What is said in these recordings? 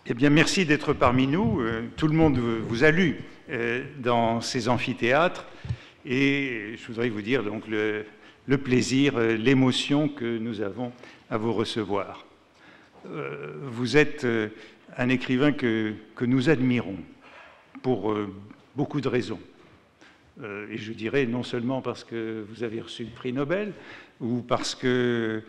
Eh bien, merci d'être parmi nous. Tout le monde vous a lu dans ces amphithéâtres. Et je voudrais vous dire donc le plaisir, l'émotion que nous avons à vous recevoir. Vous êtes un écrivain que nous admirons pour beaucoup de raisons. Et je dirais non seulement parce que vous avez reçu le prix Nobel, ou parce que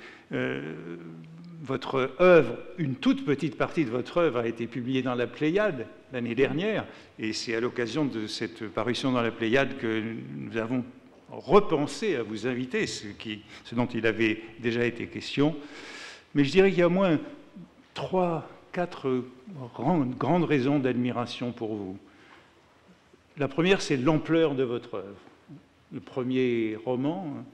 votre œuvre, une toute petite partie de votre œuvre a été publiée dans la Pléiade l'année dernière, et c'est à l'occasion de cette parution dans la Pléiade que nous avons repensé à vous inviter, ce dont il avait déjà été question. Mais je dirais qu'il y a au moins 3-4 grandes raisons d'admiration pour vous. La première, c'est l'ampleur de votre œuvre. Le premier roman,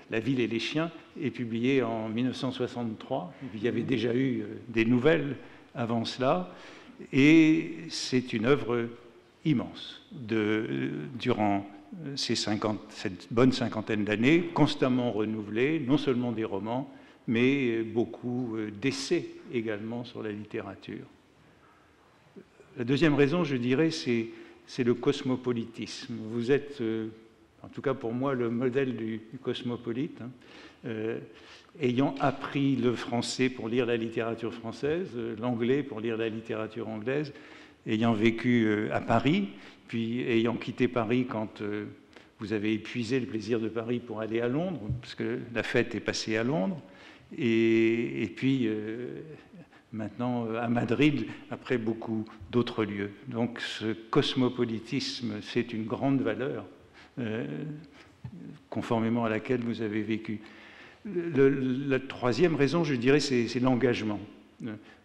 La ville et les chiens, est publié en 1963. Il y avait déjà eu des nouvelles avant cela. Et c'est une œuvre immense durant cette bonne cinquantaine d'années, constamment renouvelée, non seulement des romans, mais beaucoup d'essais également sur la littérature. La deuxième raison, je dirais, c'est le cosmopolitisme. Vous êtes, en tout cas pour moi, le modèle du cosmopolite, ayant appris le français pour lire la littérature française, l'anglais pour lire la littérature anglaise, ayant vécu à Paris, puis ayant quitté Paris quand vous avez épuisé le plaisir de Paris pour aller à Londres, parce que la fête est passée à Londres, et puis maintenant à Madrid, après beaucoup d'autres lieux. Donc ce cosmopolitisme, c'est une grande valeur, conformément à laquelle vous avez vécu. La troisième raison, je dirais, c'est l'engagement.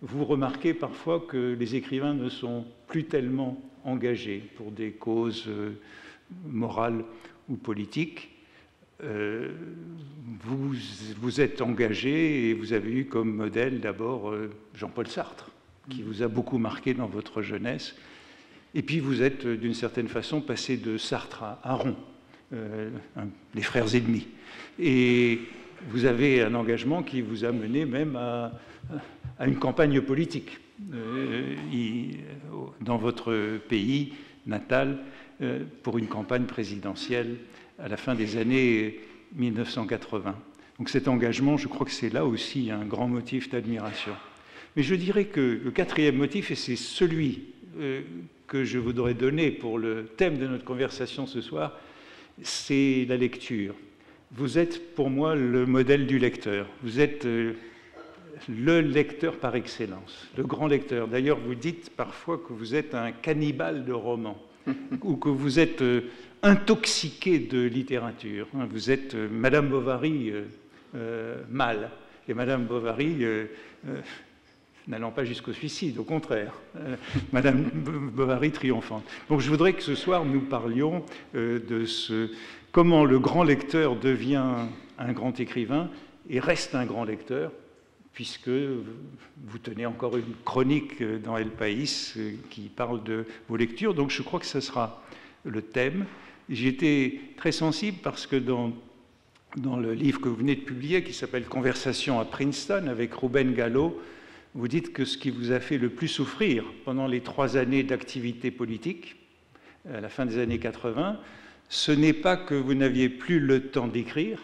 Vous remarquez parfois que les écrivains ne sont plus tellement engagés pour des causes morales ou politiques. Vous êtes engagé et vous avez eu comme modèle d'abord Jean-Paul Sartre, qui vous a beaucoup marqué dans votre jeunesse. Et puis vous êtes d'une certaine façon passé de Sartre à Aron, les frères ennemis. Et vous avez un engagement qui vous a mené même à une campagne politique dans votre pays natal pour une campagne présidentielle à la fin des années 1980. Donc cet engagement, je crois que c'est là aussi un grand motif d'admiration. Mais je dirais que le quatrième motif, et c'est celui que je voudrais donner pour le thème de notre conversation ce soir, c'est la lecture. Vous êtes pour moi le modèle du lecteur. Vous êtes le lecteur par excellence, le grand lecteur. D'ailleurs, vous dites parfois que vous êtes un cannibale de romans ou que vous êtes intoxiqué de littérature. Vous êtes Madame Bovary mâle et Madame Bovary n'allant pas jusqu'au suicide, au contraire. Madame Bovary triomphante. Donc je voudrais que ce soir nous parlions de comment le grand lecteur devient un grand écrivain et reste un grand lecteur, puisque vous tenez encore une chronique dans El País qui parle de vos lectures. Donc je crois que ce sera le thème. J'ai été très sensible parce que dans le livre que vous venez de publier, qui s'appelle « Conversation à Princeton » avec Ruben Gallo, vous dites que ce qui vous a fait le plus souffrir pendant les 3 années d'activité politique, à la fin des années 80, ce n'est pas que vous n'aviez plus le temps d'écrire,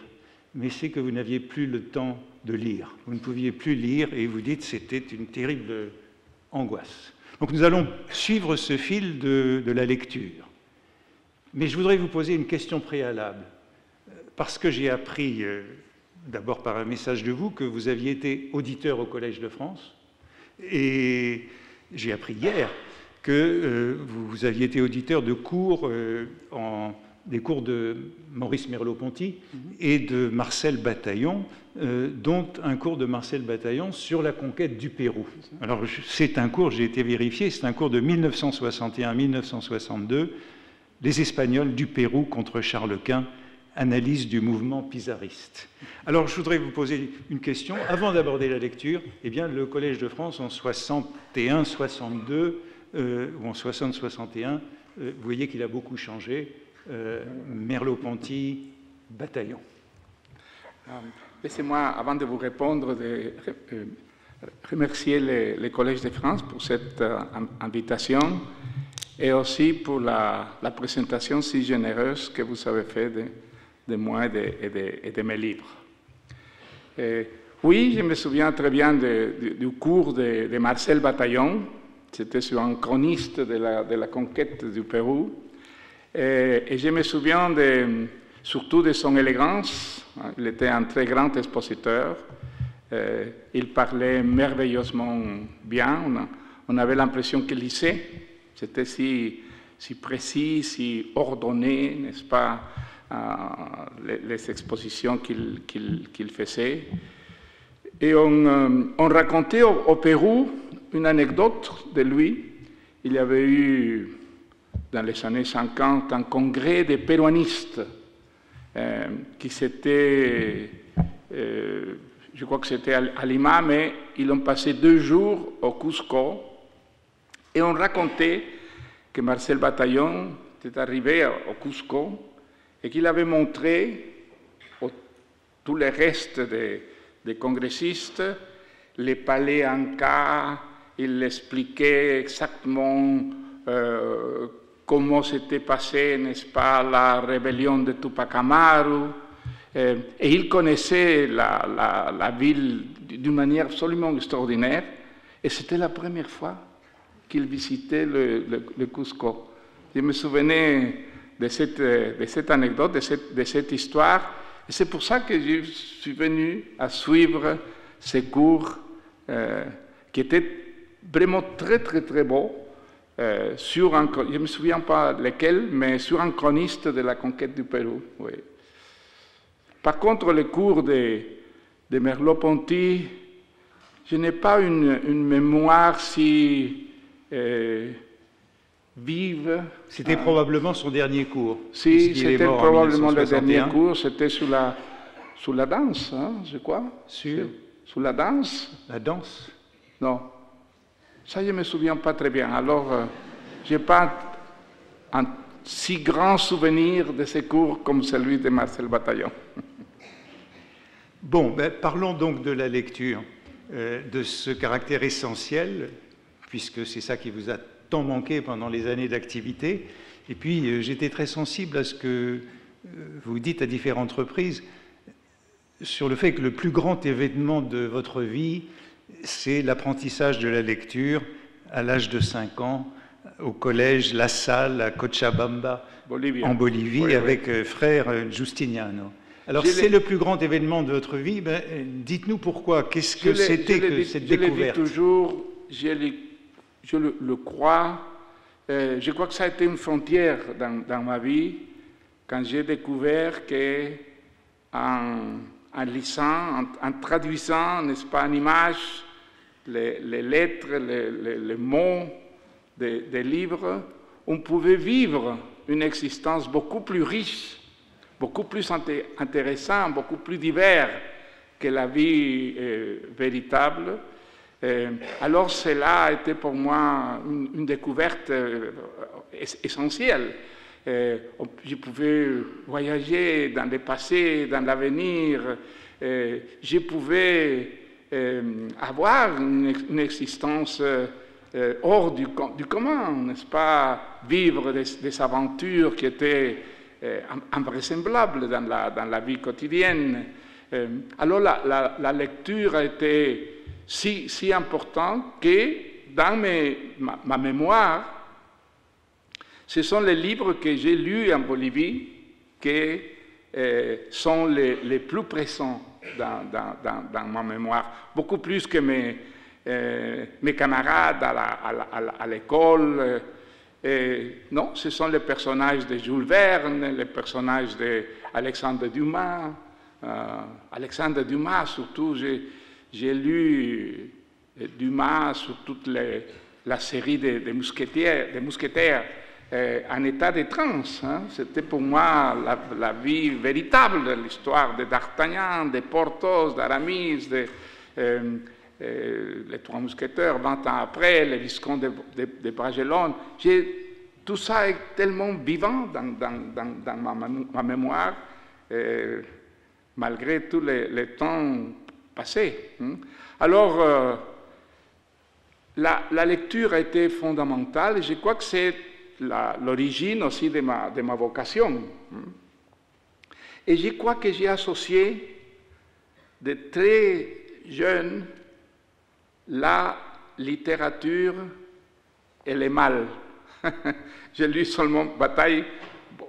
mais c'est que vous n'aviez plus le temps de lire. Vous ne pouviez plus lire et vous dites que c'était une terrible angoisse. Donc nous allons suivre ce fil de la lecture. Mais je voudrais vous poser une question préalable, parce que j'ai appris, d'abord par un message de vous, que vous aviez été auditeur au Collège de France, et j'ai appris hier que vous aviez été auditeur de cours, des cours de Maurice Merleau-Ponty et de Marcel Bataillon, dont un cours de Marcel Bataillon sur la conquête du Pérou. Alors c'est un cours, j'ai été vérifié, c'est un cours de 1961-1962, Les Espagnols du Pérou contre Charles Quint, analyse du mouvement pizarriste. Alors, je voudrais vous poser une question. Avant d'aborder la lecture, eh bien, le Collège de France, en 61-62, ou en 60-61, vous voyez qu'il a beaucoup changé. Merleau-Ponty, Bataillon. Laissez-moi, avant de vous répondre, de remercier le Collège de France pour cette invitation et aussi pour la présentation si généreuse que vous avez faite de moi et de mes livres. Oui, je me souviens très bien du cours de Marcel Bataillon. C'était sur un chroniste de la conquête du Pérou. Et je me souviens surtout de son élégance. Il était un très grand expositeur. Il parlait merveilleusement bien. On avait l'impression qu'il lisait. C'était si précis, si ordonné, n'est-ce pas, les expositions qu'il faisait. Et on racontait au Pérou une anecdote de lui. Il y avait eu, dans les années 50, un congrès des péruanistes qui s'était, je crois que c'était à Lima, mais ils ont passé 2 jours au Cusco. Et on racontait que Marcel Bataillon était arrivé au Cusco et qu'il avait montré tout le reste des congressistes les palais Inca. Il expliquait exactement comment s'était passée, n'est-ce pas, la rébellion de Tupac Amaru. Et il connaissait la ville d'une manière absolument extraordinaire. Et c'était la première fois qu'il visitait le Cusco. Je me souvenais de cette anecdote, de cette histoire. Et c'est pour ça que je suis venu à suivre ces cours qui étaient vraiment très, très, très beaux. Je ne me souviens pas lesquels, mais sur un chroniste de la conquête du Pérou. Oui. Par contre, les cours de Merleau-Ponty, je n'ai pas une mémoire si vive. C'était probablement son dernier cours. Si, c'était probablement le dernier cours. C'était sur la danse, hein, je crois. Sur la danse. La danse? Non. Ça, je ne me souviens pas très bien. Alors, je n'ai pas un si grand souvenir de ces cours comme celui de Marcel Bataillon. Bon, parlons donc de la lecture, de ce caractère essentiel, puisque c'est ça qui vous a tant manqué pendant les années d'activité. Et puis, j'étais très sensible à ce que vous dites à différentes reprises sur le fait que le plus grand événement de votre vie, c'est l'apprentissage de la lecture à l'âge de 5 ans, au collège La Salle, à Cochabamba, en Bolivie, oui, avec frère Justiniano. Alors, c'est le plus grand événement de votre vie. Dites-nous pourquoi. Qu'est-ce que c'était que cette découverte? Je le dis toujours, je le crois. Je crois que ça a été une frontière dans ma vie quand j'ai découvert qu'en lisant, en traduisant, n'est-ce pas, en images, les lettres, les mots des livres, on pouvait vivre une existence beaucoup plus riche, beaucoup plus intéressante, beaucoup plus diverse que la vie véritable. Alors cela a été pour moi une découverte essentielle. Je pouvais voyager dans le passé, dans l'avenir. Je pouvais avoir une existence hors du commun, n'est-ce pas? Vivre des aventures qui étaient invraisemblables dans la vie quotidienne. Alors la lecture a été si importante que dans ma mémoire, ce sont les livres que j'ai lus en Bolivie qui sont les plus présents dans ma mémoire, beaucoup plus que mes camarades à l'école. Non, ce sont les personnages de Jules Verne, les personnages d'Alexandre Dumas. Alexandre Dumas, surtout, j'ai lu Dumas sur toute la série des mousquetaires en état de transe. Hein. C'était pour moi la vie véritable, l'histoire de D'Artagnan, de Porthos, d'Aramis, les 3 mousquetaires, 20 ans après, les Visconts de Bragelonne. Tout ça est tellement vivant dans ma mémoire, malgré tous les temps passé. Alors, la lecture a été fondamentale et je crois que c'est l'origine aussi de ma vocation. Et je crois que j'ai associé de très jeune la littérature et le mal. J'ai lu seulement Bataille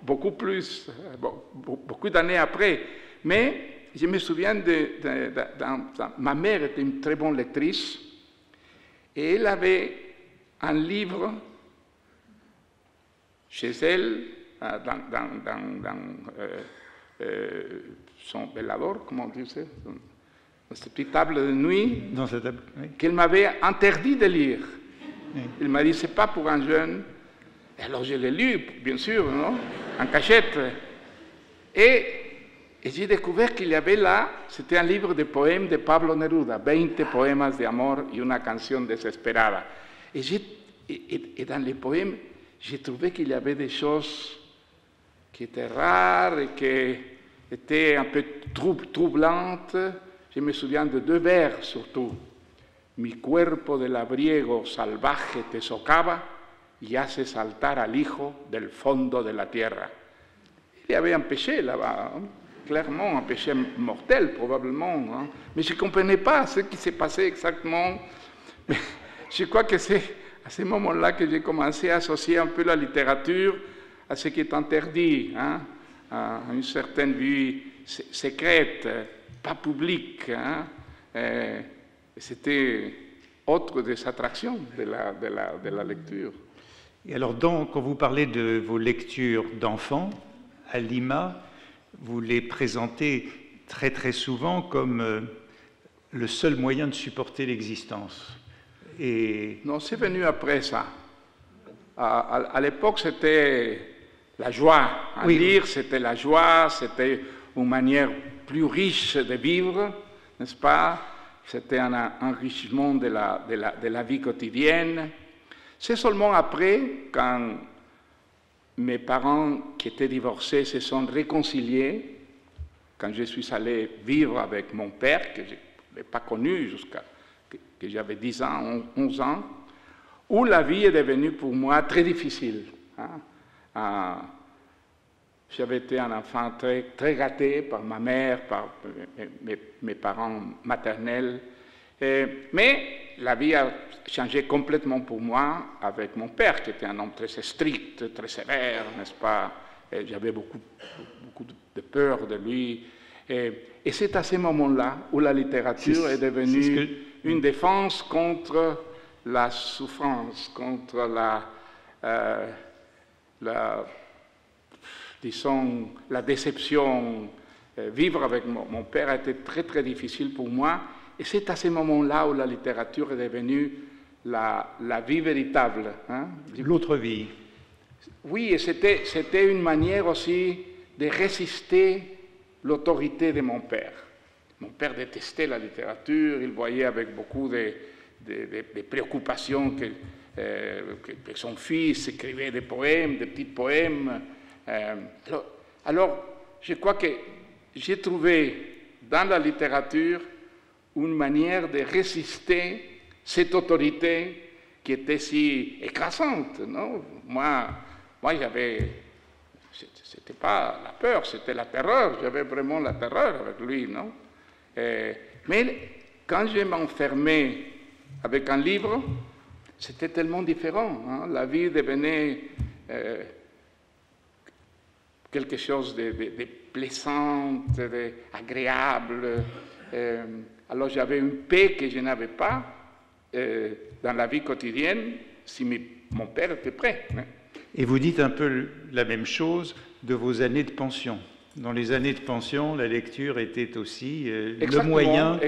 beaucoup plus, beaucoup d'années après. Mais je me souviens ma mère était une très bonne lectrice et elle avait un livre chez elle, son velador, comment on dit ça, dans cette petite table de nuit, oui, qu'elle m'avait interdit de lire. Oui. Elle m'a dit, c'est pas pour un jeune. Et alors je l'ai lu, bien sûr, non, en cachette. Et j'ai découvert qu'il y avait là, c'était un livre de poèmes de Pablo Neruda, 20 poemas de amor y una canción desesperada. Et dans les poèmes, j'ai trouvé qu'il y avait des choses qui étaient rares et qui étaient un peu troublantes. Je me souviens de 2 vers surtout. Mi cuerpo de labriego salvaje te socava y hace saltar al hijo del fondo de la tierra. Il y avait un péché là-bas, hein? Clairement un péché mortel probablement, hein? Mais je ne comprenais pas ce qui s'est passé exactement. Mais je crois que c'est à ce moment-là que j'ai commencé à associer un peu la littérature à ce qui est interdit, hein? À une certaine vie secrète, pas publique. Hein? C'était autre des attractions de la lecture. Et alors, quand vous parlez de vos lectures d'enfants, à Lima, vous les présentez très très souvent comme le seul moyen de supporter l'existence. Et... Non, c'est venu après ça. À l'époque, c'était la joie. Oui. Lire, c'était la joie, c'était une manière plus riche de vivre, n'est-ce pas? C'était un enrichissement de la vie quotidienne. C'est seulement après, quand mes parents qui étaient divorcés se sont réconciliés, quand je suis allé vivre avec mon père, que je n'ai pas connu jusqu'à que j'avais 10 ans, 11 ans, où la vie est devenue pour moi très difficile. Hein? J'avais été un enfant très, très gâté par ma mère, par mes parents maternels. Mais la vie a changé complètement pour moi avec mon père, qui était un homme très strict, très sévère, n'est-ce pas? J'avais beaucoup de peur de lui. Et c'est à ce moment-là où la littérature est devenue une défense contre la souffrance, contre disons, la déception. Vivre avec mon père a été très, très difficile pour moi. Et c'est à ce moment-là où la littérature est devenue la vie véritable. Hein? L'autre vie. Oui, et c'était une manière aussi de résister l'autorité de mon père. Mon père détestait la littérature, il voyait avec beaucoup de préoccupations que son fils écrivait des poèmes, des petits poèmes. Alors, je crois que j'ai trouvé dans la littérature une manière de résister cette autorité qui était si écrasante. Non? Moi j'avais... C'était pas la peur, c'était la terreur. J'avais vraiment la terreur avec lui, non? Mais quand je m'enfermais avec un livre, c'était tellement différent. Hein? La vie devenait quelque chose de plaisant, d'agréable. Alors j'avais une paix que je n'avais pas dans la vie quotidienne si mon père était prêt. Hein? Et vous dites un peu la même chose de vos années de pension. Dans les années de pension, la lecture était aussi le moyen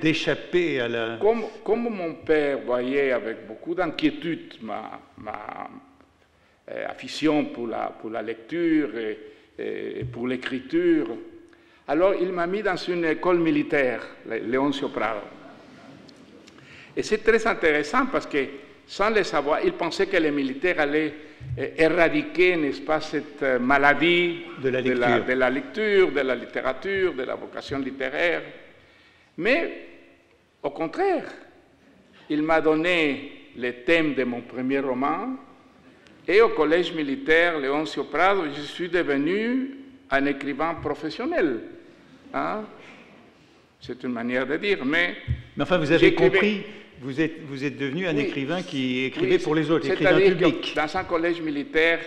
d'échapper à la... Comme mon père voyait avec beaucoup d'inquiétude ma afición pour la lecture et pour l'écriture, alors il m'a mis dans une école militaire, Leoncio Prado. Et c'est très intéressant parce que, sans le savoir, il pensait que les militaires allaient éradiquer, n'est-ce pas, cette maladie de la lecture, de la littérature, de la vocation littéraire. Mais, au contraire, il m'a donné le thème de mon premier roman, et au collège militaire Leoncio Prado, je suis devenu un écrivain professionnel. Hein? C'est une manière de dire, mais enfin, vous avez compris, vous êtes devenu un écrivain qui écrivait pour les autres, écrivain public. Dans un collège militaire,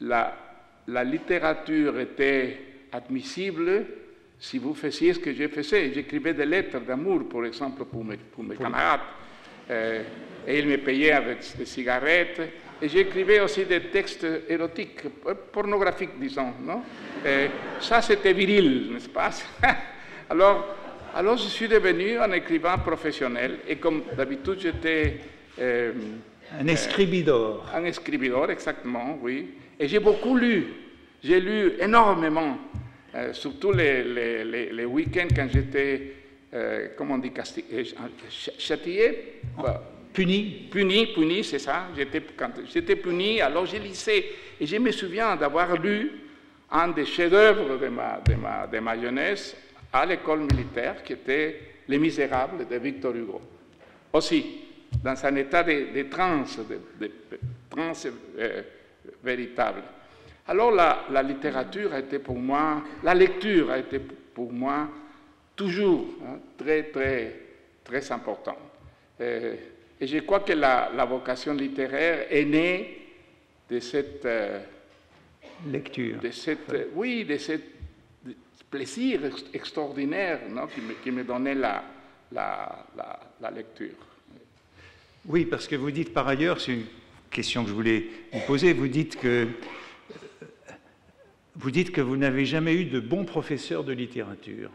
la littérature était admissible si vous faisiez ce que je faisais. J'écrivais des lettres d'amour, par exemple, pour mes camarades. Et ils me payaient avec des cigarettes. Et j'écrivais aussi des textes érotiques, pornographiques, disons. Non? Ça, c'était viril, n'est-ce pas? Alors, je suis devenu un écrivain professionnel. Et comme d'habitude, j'étais... un escribidor. Un escribidor, exactement, oui. Et j'ai beaucoup lu. J'ai lu énormément. Surtout les week-ends quand j'étais, comment on dit, châtié. Puni, c'est ça. Quand j'étais puni, alors je lisais. Et je me souviens d'avoir lu un des chefs-d'œuvre de ma jeunesse à l'école militaire, qui était Les Misérables de Victor Hugo. Aussi, dans un état de transe, véritable. Alors la littérature a été pour moi, la lecture a été pour moi toujours très, très, très important. Et je crois que la vocation littéraire est née de cette lecture. De ce plaisir extraordinaire, non, qui me donnait la lecture. Oui, parce que vous dites par ailleurs, c'est une question que je voulais vous poser, vous dites que vous n'avez jamais eu de bons professeurs de littérature.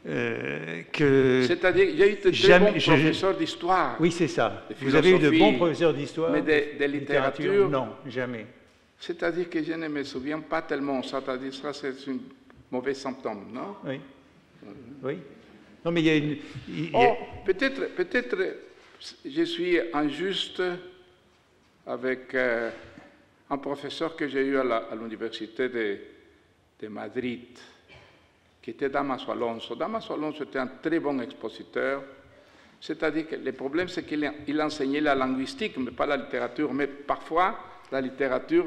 C'est-à-dire, il y a eu de très bons professeurs d'histoire. Oui, c'est ça. Vous avez eu de bons professeurs d'histoire. Mais de littérature, non, jamais. C'est-à-dire que je ne me souviens pas tellement. C'est-à-dire ça, c'est un mauvais symptôme, non? Oui. Oui. Non, mais il y a une... Peut-être je suis injuste avec un professeur que j'ai eu à l'université de Madrid, qui était Damaso Alonso. Damaso Alonso était un très bon expositeur. C'est-à-dire que le problème, c'est qu'il enseignait la linguistique, mais pas la littérature. Mais parfois, la littérature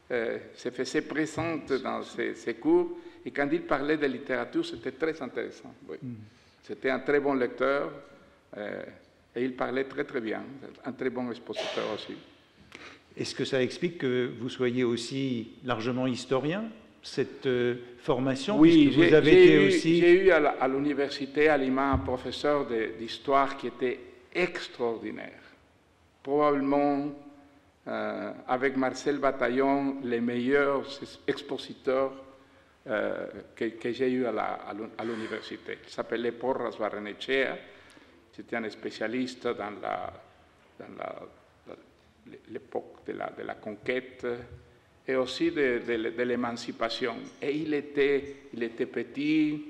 se faisait présente dans ses cours. Et quand il parlait de littérature, c'était très intéressant. Oui. C'était un très bon lecteur. Et il parlait très, très bien. Un très bon expositeur aussi. Est-ce que ça explique que vous soyez aussi largement historien, cette formation? Oui, j'ai eu à l'université à Lima un professeur d'histoire qui était extraordinaire. Probablement, avec Marcel Bataillon, les meilleurs expositeurs que j'ai eu à l'université. Il s'appelait Porras Barrenechea. C'était un spécialiste dans l'époque de la conquête et aussi de l'émancipation. Et il était petit,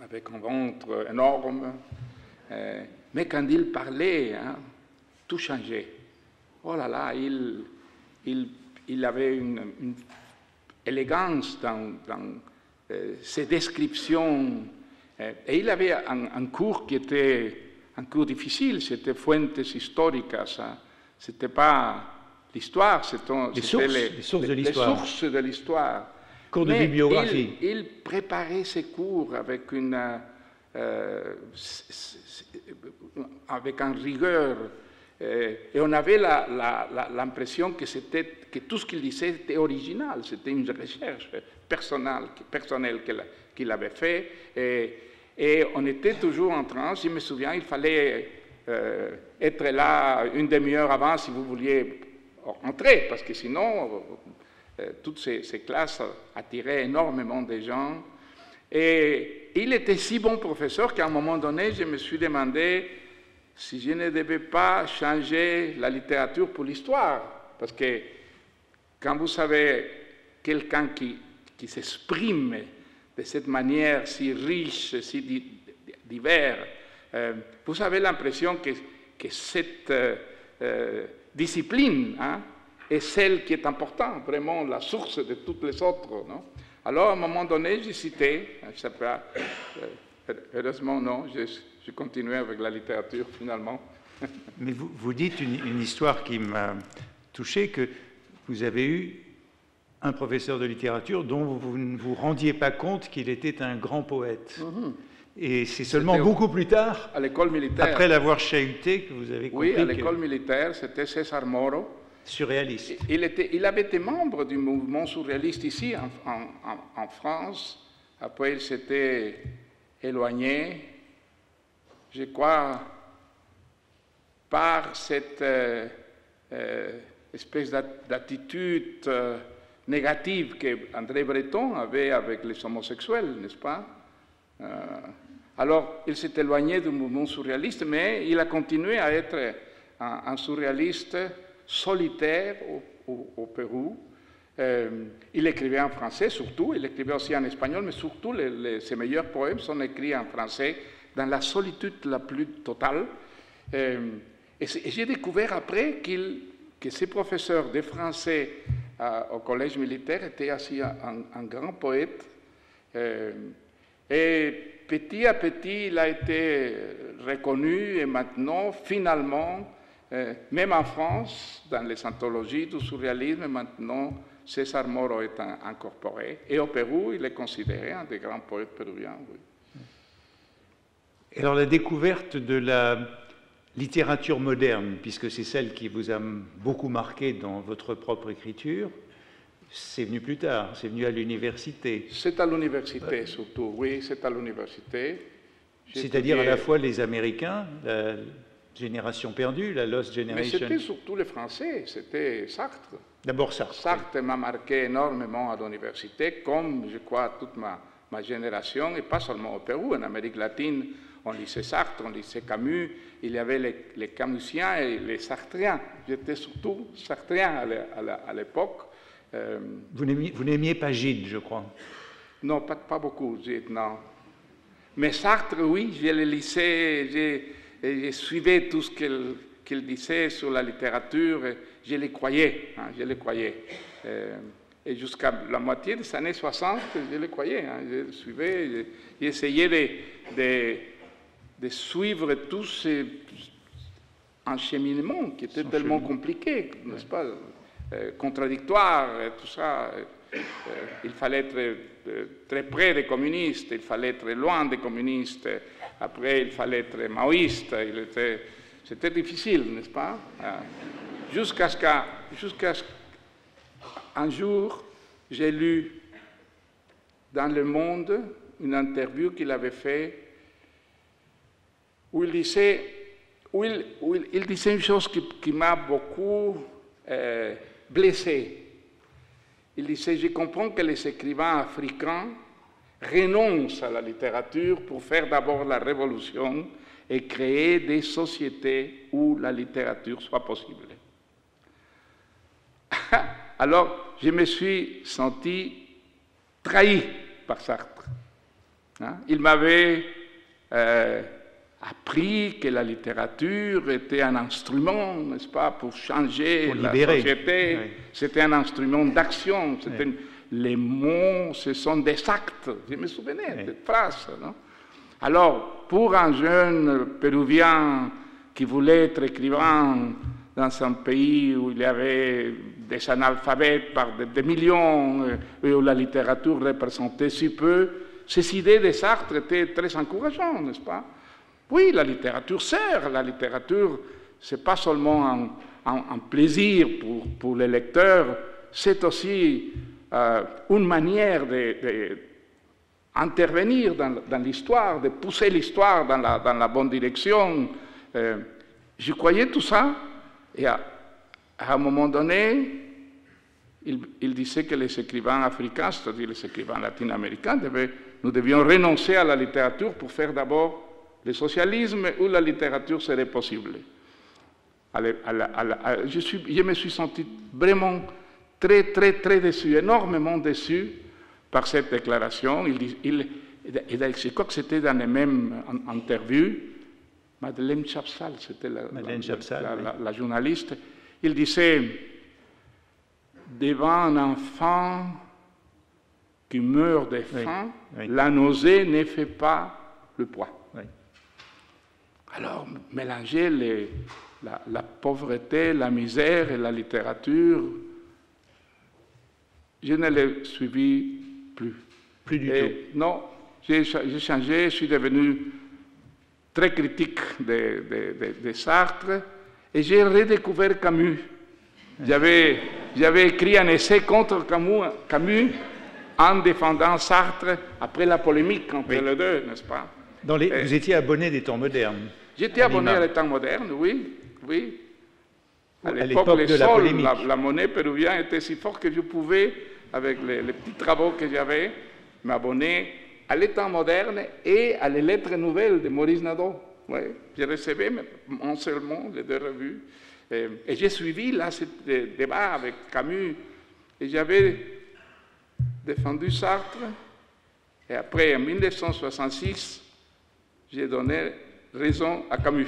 avec un ventre énorme, mais quand il parlait, tout changeait. Oh là là, il avait une élégance dans ses descriptions. Et il avait un cours qui était un cours difficile, c'était Fuentes Históricas. C'était pas l'histoire, c'était les sources de l'histoire. Cours de bibliographie. Il préparait ses cours avec avec un rigueur. Et on avait l'impression que tout ce qu'il disait était original, c'était une recherche personnelle qu'il avait fait. Et on était toujours en train, je me souviens, il fallait être là une demi-heure avant si vous vouliez entrer, parce que sinon, toutes ces classes attiraient énormément de gens. Et il était si bon professeur qu'à un moment donné, je me suis demandé si je ne devais pas changer la littérature pour l'histoire. Parce que quand vous savez quelqu'un qui s'exprime de cette manière si riche, si divers, vous avez l'impression que cette discipline est celle qui est importante, vraiment la source de toutes les autres. Non? Alors, à un moment donné, j'ai cité, je sais pas, Heureusement, non. Je continuais avec la littérature, finalement. Mais vous dites une histoire qui m'a touché, que vous avez eu un professeur de littérature dont vous ne vous rendiez pas compte qu'il était un grand poète. Et c'est seulement beaucoup plus tard, à l'école militaire, après l'avoir chahuté, que vous avez compris. Oui, à l'école militaire, c'était César Moro. Surréaliste. Il avait été membre du mouvement surréaliste ici, en France. Après, il s'était éloigné, je crois, par cette espèce d'attitude négative qu'André Breton avait avec les homosexuels, n'est-ce pas? Alors, il s'est éloigné du mouvement surréaliste, mais il a continué à être un surréaliste solitaire au Pérou. Il écrivait en français surtout, il écrivait aussi en espagnol, mais surtout ses meilleurs poèmes sont écrits en français dans la solitude la plus totale. Et j'ai découvert après que ses professeurs de français au collège militaire étaient aussi un grand poète. Et petit à petit, il a été reconnu et maintenant, finalement, même en France, dans les anthologies du surréalisme, maintenant, César Moro est incorporé. Et au Pérou, il est considéré un des grands poètes péruviens. Oui. Alors la découverte de la littérature moderne, puisque c'est celle qui vous a beaucoup marqué dans votre propre écriture, c'est venu plus tard, c'est venu à l'université. C'est à l'université surtout, oui, c'est à l'université. C'est-à-dire à la fois les Américains, la génération perdue, la Lost Generation. Mais c'était surtout les Français, c'était Sartre. D'abord Sartre. Sartre m'a marqué énormément à l'université, comme je crois toute ma génération, et pas seulement au Pérou, en Amérique latine, on lisait Sartre, on lisait Camus, il y avait les Camusiens et les Sartriens. J'étais surtout sartrien à l'époque. Vous n'aimiez pas Gide, je crois. Non, pas beaucoup, Gide, non. Mais Sartre, oui, je le lisais, je suivais tout ce qu'il disait sur la littérature, je le croyais, je le croyais. Et jusqu'à la moitié des années 60, je le croyais, je le suivais, j'essayais de suivre tous ces encheminements qui étaient tellement compliqués, n'est-ce pas, contradictoires, et tout ça. Il fallait être très près des communistes, il fallait être loin des communistes, après il fallait être maoïste, c'était difficile, n'est-ce pas? Jusqu'à ce qu'un jour, j'ai lu dans Le Monde une interview qu'il avait faite où il disait une chose qui m'a beaucoup blessé. Il disait, je comprends que les écrivains africains renoncent à la littérature pour faire d'abord la révolution et créer des sociétés où la littérature soit possible. Alors, je me suis senti trahi par Sartre. Il m'avait appris que la littérature était un instrument, n'est-ce pas, pour changer la société. Oui. C'était un instrument d'action. Oui. Les mots, ce sont des actes. Je me souvenais de cette phrase. Non? Alors, pour un jeune péruvien qui voulait être écrivain dans un pays où il y avait des analphabètes par des millions, et où la littérature représentait si peu, ces idées de Sartre étaient très encourageantes, n'est-ce pas? Oui, la littérature sert. La littérature, ce n'est pas seulement un plaisir pour les lecteurs, c'est aussi une manière d'intervenir dans l'histoire, de pousser l'histoire dans la bonne direction. Je croyais tout ça, et à un moment donné, il disait que les écrivains africains, c'est-à-dire les écrivains latino-américains, nous devions renoncer à la littérature pour faire d'abord le socialisme où la littérature serait possible. Je me suis senti vraiment très, très, très déçu, énormément déçu par cette déclaration. Et je crois que c'était dans les mêmes interviews. Madeleine Chapsal, c'était la journaliste. Il disait, devant un enfant qui meurt de faim, la nausée ne fait pas le poids. Oui. Alors, mélanger la pauvreté, la misère et la littérature, je ne l'ai suivi plus. Plus du tout. Non, j'ai changé, je suis devenu très critique de Sartre et j'ai redécouvert Camus. J'avais écrit un essai contre Camus en défendant Sartre après la polémique entre les deux, n'est-ce pas? Vous étiez abonné des Temps modernes. J'étais abonné à les Temps modernes, oui. À l'époque, de la polémique. La monnaie péruvienne était si forte que je pouvais, avec les petits travaux que j'avais, m'abonner à les Temps modernes et à les Lettres nouvelles de Maurice Nadeau. Oui. J'ai recevais mensuellement les deux revues. Et j'ai suivi là ce débat avec Camus. Et j'avais défendu Sartre. Et après, en 1966, j'ai donné raison à Camus.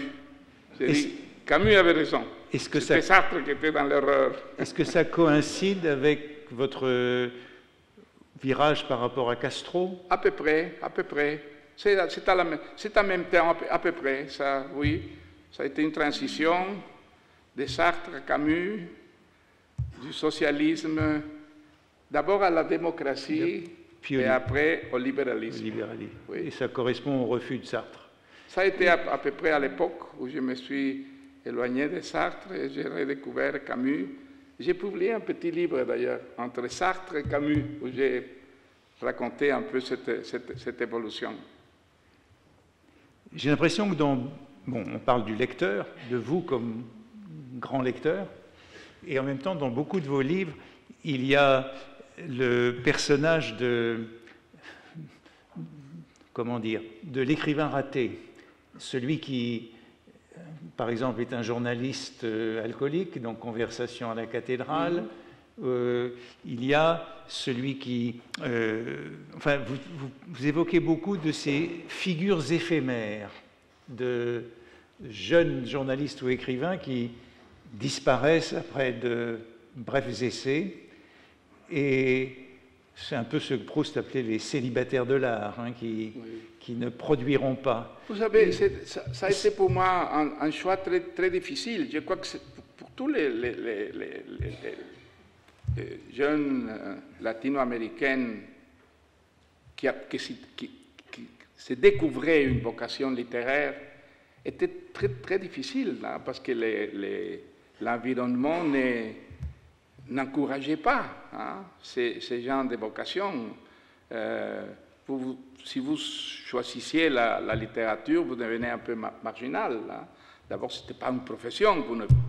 J'ai dit, Camus avait raison. C'était Sartre qui était dans l'erreur. Est-ce que ça coïncide avec votre virage par rapport à Castro? À peu près. C'est en même temps, à peu près, ça, oui. Ça a été une transition de Sartre à Camus, du socialisme, d'abord à la démocratie, et après au libéralisme. Oui. Et ça correspond au refus de Sartre. Ça a été à peu près à l'époque où je me suis éloigné de Sartre et j'ai redécouvert Camus. J'ai publié un petit livre d'ailleurs, entre Sartre et Camus, où j'ai raconté un peu cette évolution. J'ai l'impression que on parle du lecteur, de vous comme grand lecteur, et en même temps, dans beaucoup de vos livres, il y a le personnage de l'écrivain raté, celui qui, par exemple, est un journaliste alcoolique, donc Conversation à la cathédrale. Il y a celui qui... vous évoquez beaucoup de ces figures éphémères de jeunes journalistes ou écrivains qui disparaissent après de brefs essais. Et c'est un peu ce que Proust appelait les célibataires de l'art, qui ne produiront pas. Vous savez, ça a été pour moi un choix très, très difficile. Je crois que pour tous les jeunes latino-américains qui se découvraient une vocation littéraire, était très, très difficile, là, parce que l'environnement n'encourageait pas ces genres de vocations. Si vous choisissiez la littérature, vous devenez un peu marginal. D'abord, ce n'était pas une profession,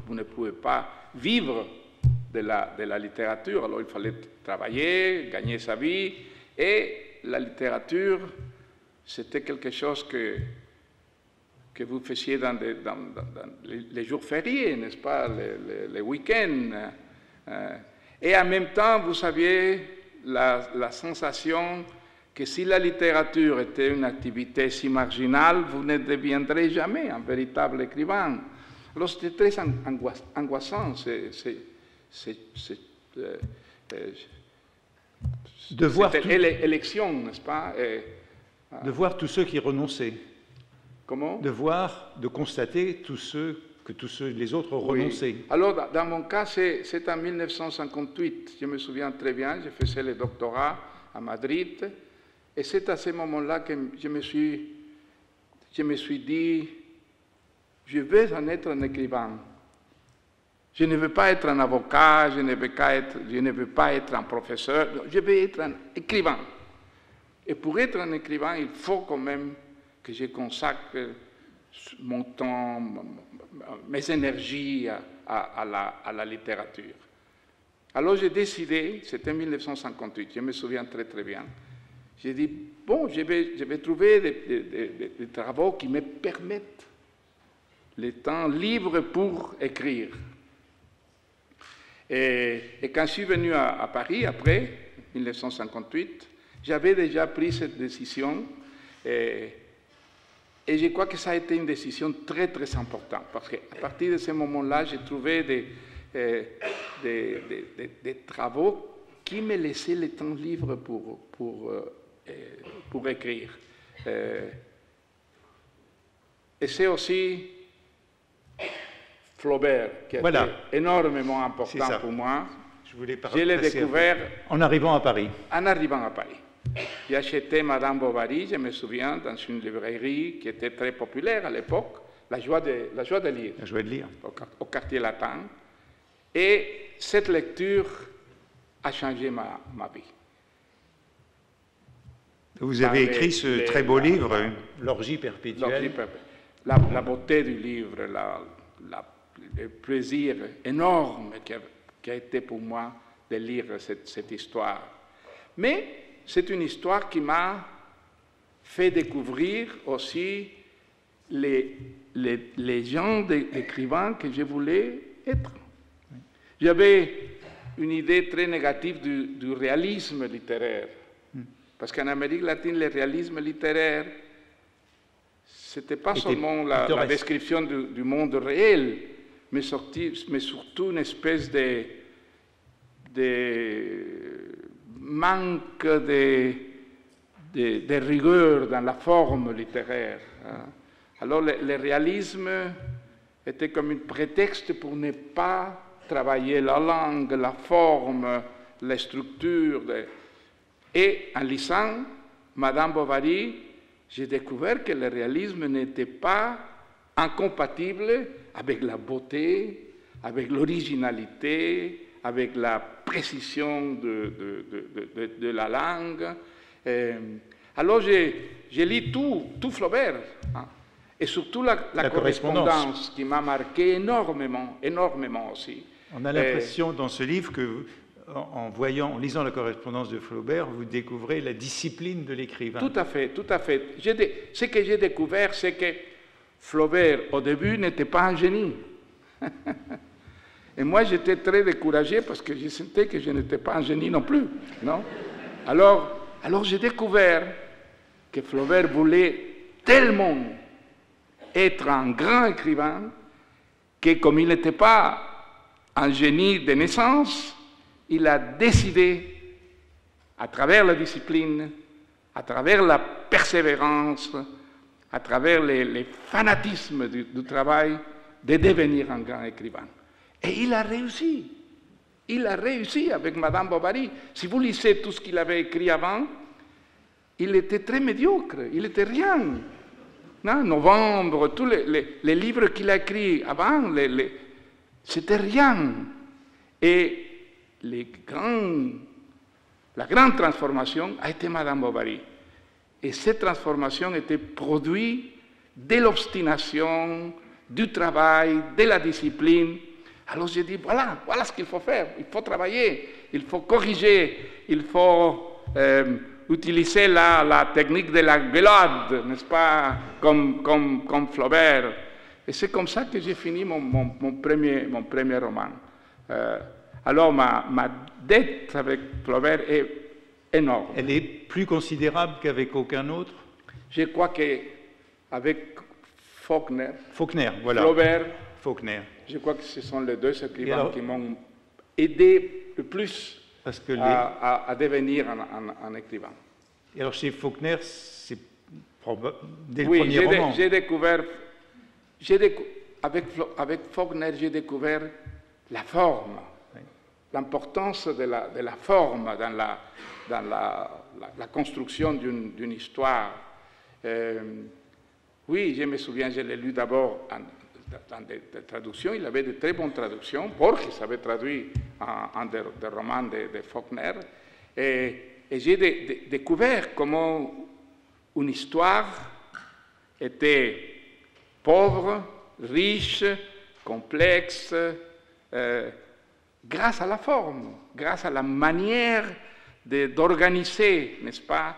vous ne pouvez pas vivre de la littérature, alors il fallait travailler, gagner sa vie, et la littérature, c'était quelque chose que vous faisiez dans les jours fériés, n'est-ce pas, les week-ends. Et en même temps, vous aviez la sensation que si la littérature était une activité si marginale, vous ne deviendrez jamais un véritable écrivain. Alors c'était très angoissant, de voir cette élection, n'est-ce pas? De voir tous ceux qui renonçaient. Comment? De constater que les autres renonçaient. Oui. Alors, dans mon cas, c'est en 1958. Je me souviens très bien, je faisais le doctorat à Madrid. Et c'est à ce moment-là que je me suis dit, je veux en être un écrivain. Je ne veux pas être un avocat, je ne veux pas être un professeur, je veux être un écrivain. Et pour être un écrivain, il faut quand même que je consacre mon temps, mes énergies à la littérature. Alors j'ai décidé, c'était en 1958, je me souviens très très bien, j'ai dit, bon, je vais trouver des travaux qui me permettent le temps libre pour écrire. Et quand je suis venu à Paris, après, 1958, j'avais déjà pris cette décision et je crois que ça a été une décision très, très importante parce qu'à partir de ce moment-là, j'ai trouvé des travaux qui me laissaient le temps libre pour écrire. Et c'est aussi Flaubert qui a Voilà. été énormément important pour moi. Je l'ai découvert en arrivant à Paris. En arrivant à Paris. J'ai acheté Madame Bovary, je me souviens, dans une librairie qui était très populaire à l'époque, La joie de lire. La joie de lire. Au quartier latin. Et cette lecture a changé ma vie. Vous avez écrit ce très beau livre, L'orgie perpétuelle. La beauté du livre, le plaisir énorme qui a été pour moi de lire cette histoire. Mais c'est une histoire qui m'a fait découvrir aussi les gens d'écrivains que je voulais être. J'avais une idée très négative du réalisme littéraire. Parce qu'en Amérique latine, le réalisme littéraire, ce n'était pas seulement la description du monde réel, mais surtout une espèce de manque de rigueur dans la forme littéraire. Alors le réalisme était comme un prétexte pour ne pas travailler la langue, la forme, la structure. Et en lisant Madame Bovary, j'ai découvert que le réalisme n'était pas incompatible avec la beauté, avec l'originalité, avec la précision de la langue. Alors j'ai lu tout Flaubert, hein, et surtout la correspondance qui m'a marqué énormément aussi. On a l'impression dans ce livre que, en lisant la correspondance de Flaubert, vous découvrez la discipline de l'écrivain. Tout à fait, tout à fait. Ce que j'ai découvert, c'est que Flaubert, au début, n'était pas un génie. Et moi, j'étais très découragé parce que je sentais que je n'étais pas un génie non plus. Non? Alors j'ai découvert que Flaubert voulait tellement être un grand écrivain que, comme il n'était pas un génie de naissance, il a décidé, à travers la discipline, à travers la persévérance, à travers les fanatismes du travail, de devenir un grand écrivain. Et il a réussi. Il a réussi avec Madame Bovary. Si vous lisez tout ce qu'il avait écrit avant, il était très médiocre, il n'était rien. Non, Novembre, tous les livres qu'il a écrits avant, c'était rien. Et la grande transformation a été Madame Bovary. Et cette transformation était produite de l'obstination, du travail, de la discipline. Alors j'ai dit, voilà ce qu'il faut faire. Il faut travailler, il faut corriger, il faut utiliser la technique de la gueulade, n'est-ce pas, comme Flaubert. Et c'est comme ça que j'ai fini mon premier roman. Alors ma dette avec Flaubert est énorme. Elle est plus considérable qu'avec aucun autre? Je crois qu'avec Faulkner, voilà. Flaubert, Faulkner. Je crois que ce sont les deux écrivains qui m'ont aidé le plus à devenir un écrivain. Et alors chez Faulkner, c'est dès le premier roman. J'ai découvert, avec Faulkner, j'ai découvert la forme, l'importance de la forme dans la construction d'une histoire. Oui, je me souviens, je l'ai lu d'abord dans des traductions, il avait de très bonnes traductions. Borges avait traduit un des romans de Faulkner. Et j'ai découvert comment une histoire était pauvre, riche, complexe, grâce à la forme, grâce à la manière d'organiser, n'est-ce pas,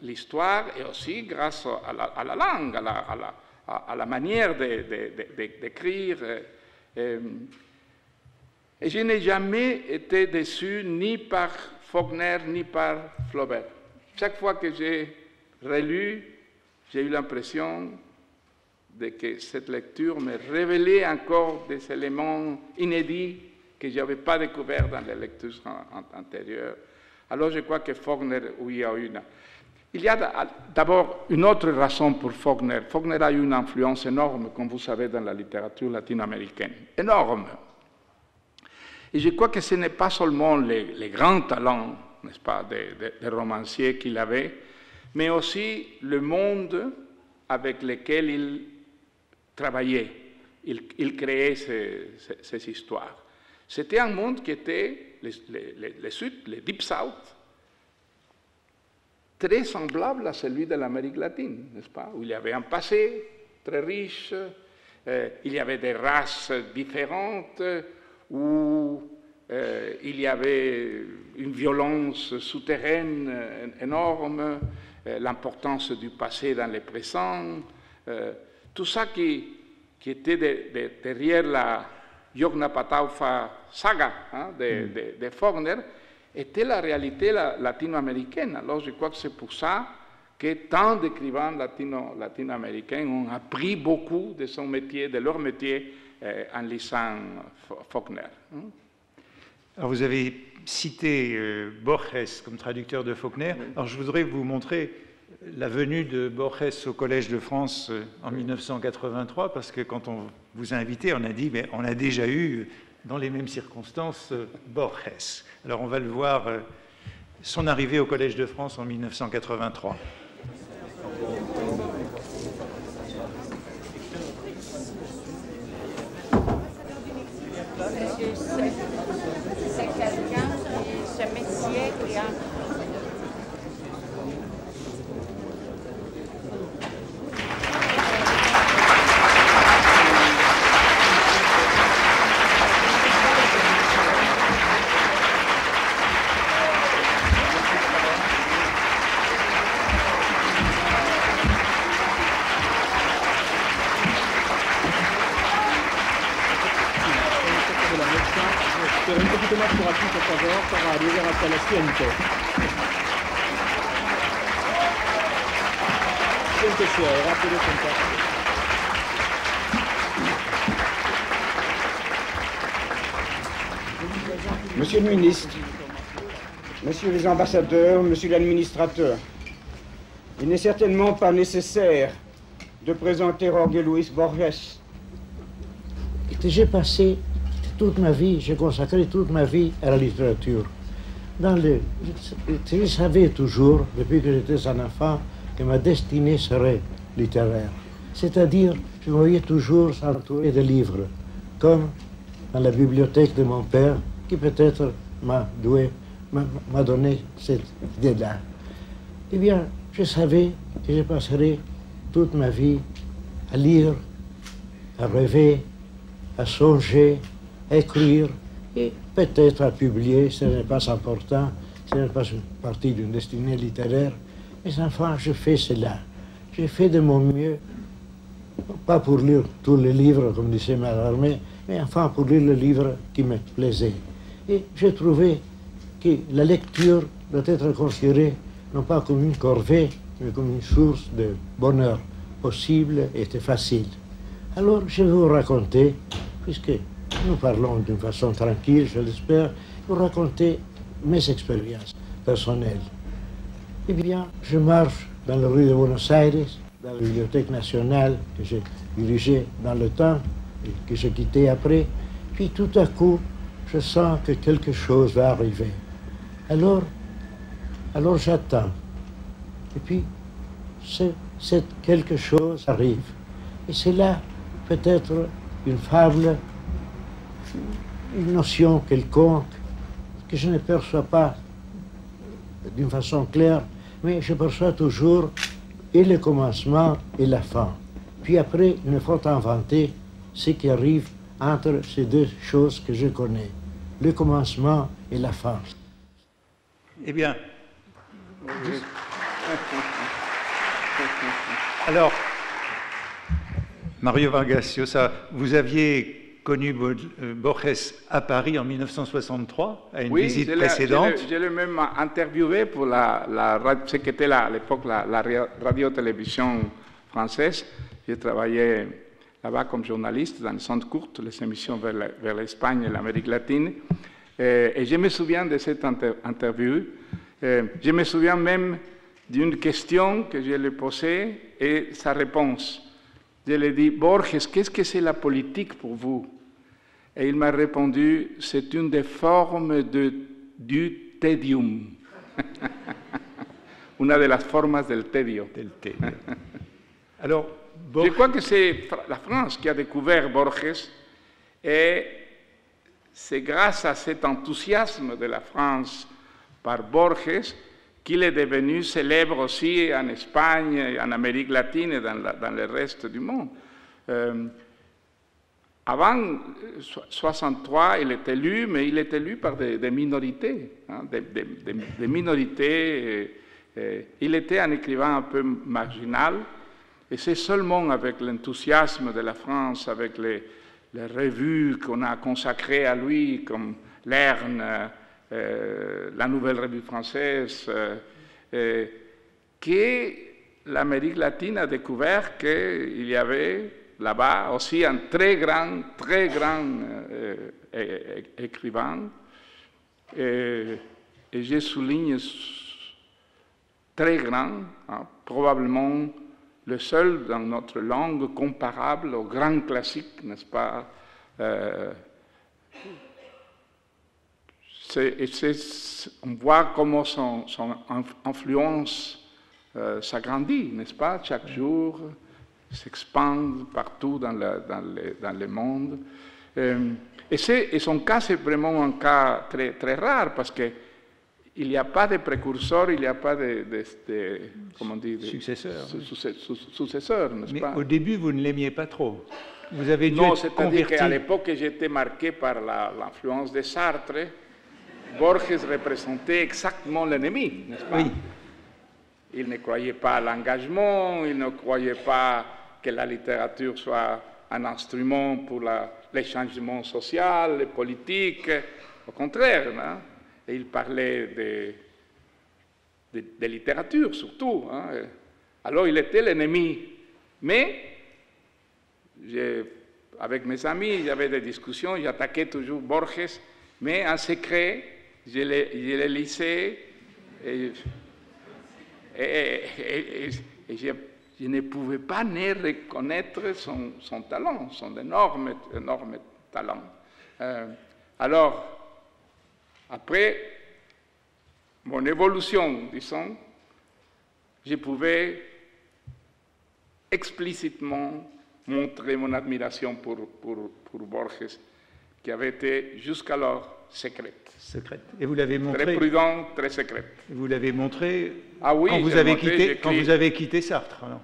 l'histoire, et aussi grâce à la langue, à la manière d'écrire. Et je n'ai jamais été déçu ni par Faulkner ni par Flaubert. Chaque fois que j'ai relu, j'ai eu l'impression que cette lecture me révélait encore des éléments inédits que je n'avais pas découverts dans les lectures antérieures. Alors je crois que Faulkner, oui, a eu il y a d'abord une autre raison pour Faulkner. Faulkner a eu une influence énorme, comme vous savez, dans la littérature latino-américaine. Énorme. Et je crois que ce n'est pas seulement les grands talents, n'est-ce pas, des romanciers qu'il avait, mais aussi le monde avec lequel il travaillait. Il créait ces histoires. C'était un monde qui était, le Sud, le Deep South, très semblable à celui de l'Amérique latine, n'est-ce pas, où il y avait un passé très riche, il y avait des races différentes, où il y avait une violence souterraine énorme, l'importance du passé dans le présent, tout ça qui était derrière la Yoknapataufa saga de Faulkner, était la réalité latino-américaine. Alors je crois que c'est pour ça que tant d'écrivains latino-américains ont appris beaucoup de son métier, de leur métier, en lisant Faulkner. Alors vous avez cité Borges comme traducteur de Faulkner. Alors je voudrais vous montrer la venue de Borges au Collège de France en 1983, parce que quand on vous a invité, on a dit mais on a déjà eu dans les mêmes circonstances Borges. Alors on va le voir, son arrivée au Collège de France en 1983. C'est quelqu'un qui ce métier qui a... Un poquito más por aquí, por favor, para llegar hasta el asiento. Siéntese, rápido, fantástico. Monsieur le ministre, messieurs les ambassadeurs, monsieur l'administrateur, il n'est certainement pas nécessaire de présenter Jorge Luis Borges. J'ai passé toute ma vie, j'ai consacré toute ma vie à la littérature. Je savais toujours, depuis que j'étais un enfant, que ma destinée serait littéraire. C'est-à-dire, je me voyais toujours entouré de livres, comme dans la bibliothèque de mon père, qui peut-être m'a donné cette idée-là. Eh bien, je savais que je passerais toute ma vie à lire, à rêver, à songer, à écrire et peut-être à publier, ce n'est pas important, ce n'est pas une partie d'une destinée littéraire, mais enfin, je fais cela. J'ai fait de mon mieux, pas pour lire tous les livres, comme disait Mallarmé, mais enfin pour lire les livres qui me plaisaient. Et j'ai trouvé que la lecture doit être considérée non pas comme une corvée, mais comme une source de bonheur possible et facile. Alors, je vais vous raconter, puisque nous parlons d'une façon tranquille, je l'espère, vous raconter mes expériences personnelles. Eh bien, je marche dans la rue de Buenos Aires, dans la Bibliothèque nationale que j'ai dirigée dans le temps et que j'ai quittée après, puis tout à coup, je sens que quelque chose va arriver. Alors j'attends. Et puis, cette quelque chose arrive. Et c'est là, peut-être, une fable, une notion quelconque que je ne perçois pas d'une façon claire, mais je perçois toujours et le commencement et la fin. Puis après, il me faut inventer ce qui arrive entre ces deux choses que je connais, le commencement et la fin. Eh bien, alors, Mario Vargas Llosa, vous aviez connu Borges à Paris en 1963, à une visite précédente. Oui, je l'ai même interviewé pour ce qu'était à l'époque la radio-télévision française. J'ai travaillé là-bas comme journaliste dans les centres courts, les émissions vers l'Espagne et l'Amérique latine. Et je me souviens de cette interview. Je me souviens même d'une question que je lui ai posée et sa réponse. Je lui ai dit, Borges, qu'est-ce que c'est la politique pour vous? Et il m'a répondu, c'est une des formes du tedium. Una de las formas del tedio. Alors, je crois que c'est la France qui a découvert Borges et c'est grâce à cet enthousiasme de la France par Borges qu'il est devenu célèbre aussi en Espagne, en Amérique latine et dans le reste du monde. Avant 63, il est élu, mais il est élu par des minorités. Hein, des minorités. Il était un écrivain un peu marginal, et c'est seulement avec l'enthousiasme de la France, avec les revues qu'on a consacrées à lui, comme L'Erne, la Nouvelle Revue Française, que l'Amérique latine a découvert qu'il y avait là-bas aussi un très grand écrivain, et je souligne très grand, hein, probablement le seul dans notre langue comparable au grand classique, n'est-ce pas? On voit comment son influence s'agrandit, n'est-ce pas? Chaque jour s'expande partout dans le monde. Et son cas, c'est vraiment un cas très, très rare parce qu'il n'y a pas de précurseur, il n'y a pas de comment dire, successeur, n'est-ce pas? Mais au début, vous ne l'aimiez pas trop. Vous avez dû non, être c'est-à-dire converti. qu'à l'époque, j'étais marqué par l'influence de Sartre. Borges représentait exactement l'ennemi, n'est-ce pas? Oui. Il ne croyait pas à l'engagement, il ne croyait pas que la littérature soit un instrument pour les changements sociaux, les politiques. Au contraire, hein? Et il parlait de littérature surtout. Hein? Alors il était l'ennemi. Mais avec mes amis, j'avais des discussions, j'attaquais toujours Borges, mais en secret, je les lisais et je ne pouvais pas ne reconnaître son talent, son énorme talent. Alors, après mon évolution, disons, je pouvais explicitement montrer mon admiration pour Borges, qui avait été jusqu'alors secrète. Et vous l'avez montré. Très prudent, très secrète. Vous l'avez montré oui, quand vous avez quitté Sartre. Alors.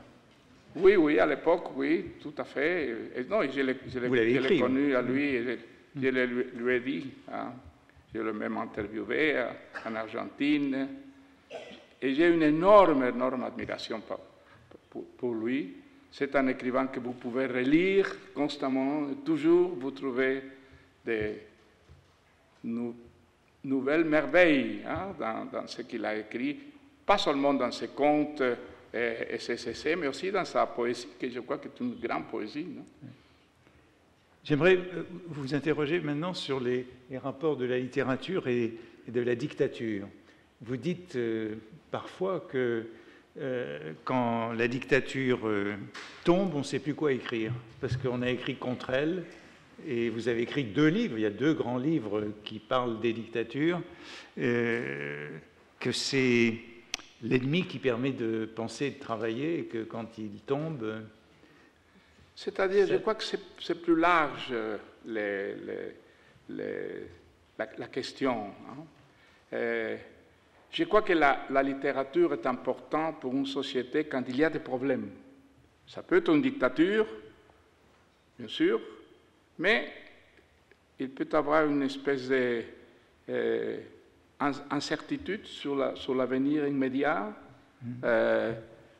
Oui, à l'époque, oui, tout à fait. Et non, je l'ai connu à lui, et je lui ai dit. Hein, je l'ai même interviewé en Argentine. Et j'ai une énorme admiration pour lui. C'est un écrivain que vous pouvez relire constamment. Et toujours, vous trouvez des nouvelles merveilles, hein, dans ce qu'il a écrit, pas seulement dans ses contes et ses essais, mais aussi dans sa poésie, que je crois que c'est une grande poésie. Non? J'aimerais vous interroger maintenant sur les rapports de la littérature et de la dictature. Vous dites parfois que quand la dictature tombe, on ne sait plus quoi écrire, parce qu'on a écrit contre elle. Et vous avez écrit 2 livres, il y a 2 grands livres qui parlent des dictatures, que c'est l'ennemi qui permet de penser et de travailler, et que quand il tombe... C'est-à-dire, je crois que c'est plus large la question. Hein. Je crois que la littérature est importante pour une société quand il y a des problèmes. Ça peut être une dictature, bien sûr, mais il peut y avoir une espèce d'incertitude sur l'avenir immédiat,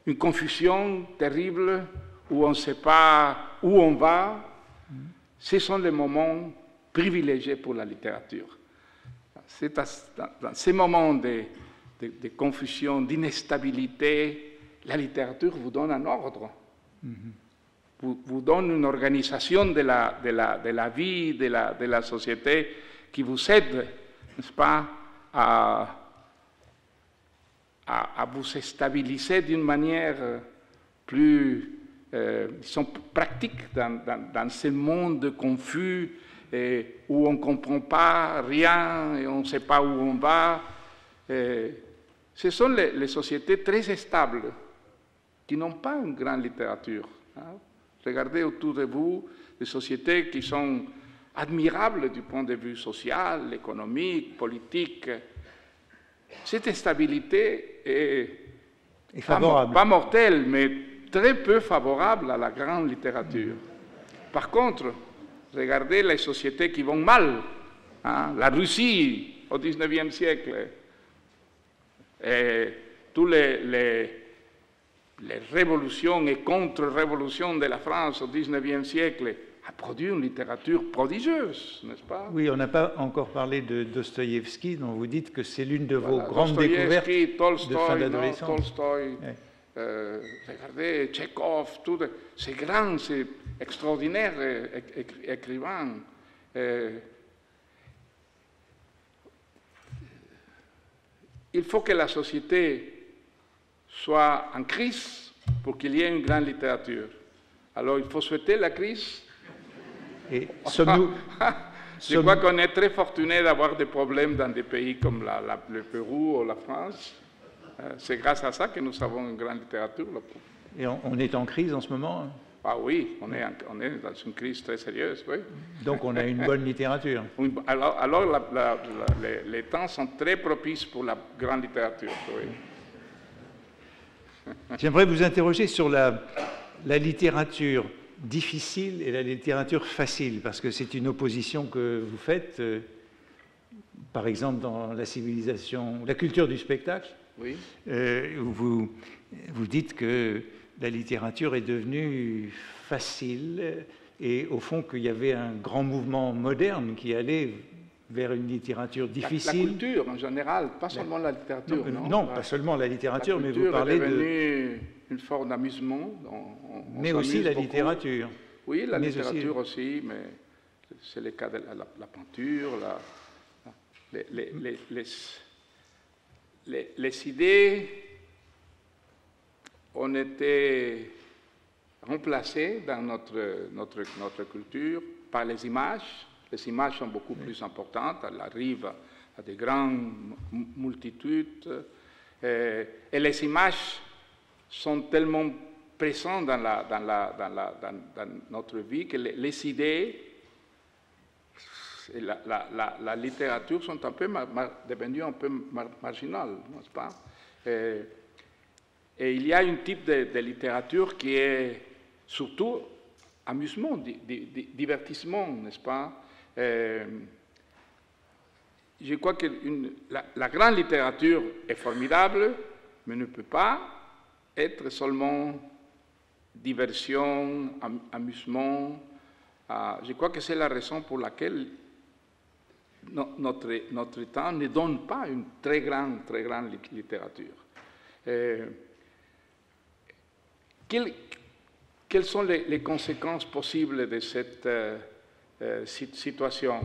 une confusion terrible où on ne sait pas où on va. Ce sont les moments privilégiés pour la littérature. C'est dans ces moments de confusion, d'instabilité, la littérature vous donne un ordre. Vous donne une organisation de la vie, de la société qui vous aide, n'est-ce pas, à vous stabiliser d'une manière plus disons, pratique dans ce monde confus où on ne comprend pas rien et on ne sait pas où on va. Ce sont les sociétés très stables qui n'ont pas une grande littérature. Hein. Regardez autour de vous des sociétés qui sont admirables du point de vue social, économique, politique. Cette stabilité est favorable. Pas mortelle, mais très peu favorable à la grande littérature. Par contre, regardez les sociétés qui vont mal. Hein, la Russie au XIXe siècle, et toutes les révolutions et contre-révolutions de la France au XIXe siècle a produit une littérature prodigieuse, n'est-ce pas? Oui, on n'a pas encore parlé de Dostoïevski, dont vous dites que c'est l'une de vos Voilà, grandes découvertes Tolstoï, de fin d'adolescence. Tolstoï, Ouais. Regardez, Tchekhov, tous ces grands, ces extraordinaires écrivains. Il faut que la société soit en crise pour qu'il y ait une grande littérature. Alors il faut souhaiter la crise. Et sommes-nous... Je crois qu'on est très fortuné d'avoir des problèmes dans des pays comme le Pérou ou la France. C'est grâce à ça que nous avons une grande littérature. Et on est en crise en ce moment? Ah oui, on est dans une crise très sérieuse, oui. Donc on a une bonne littérature. Alors les temps sont très propices pour la grande littérature, oui. J'aimerais vous interroger sur la littérature difficile et la littérature facile, parce que c'est une opposition que vous faites, par exemple dans la civilisation, la culture du spectacle, Oui. Où vous dites que la littérature est devenue facile et au fond qu'il y avait un grand mouvement moderne qui allait vers une littérature difficile. La culture en général, pas seulement la littérature. Non, pas seulement la littérature, mais vous La parlez culture est devenue une forme d'amusement. Mais aussi la littérature. Oui, la littérature aussi, mais c'est le cas de la peinture, les idées ont été remplacées dans notre culture par les images. Les images sont beaucoup plus importantes, elles arrivent à de grandes multitudes. Et les images sont tellement présentes dans notre vie que les idées et la littérature sont un peu devenues un peu marginales, n'est-ce pas? Et il y a un type de littérature qui est surtout amusement, divertissement, n'est-ce pas? Je crois que la grande littérature est formidable, mais ne peut pas être seulement diversion, amusement. Je crois que c'est la raison pour laquelle notre temps ne donne pas une très grande littérature. Quelles sont les conséquences possibles de cette situation?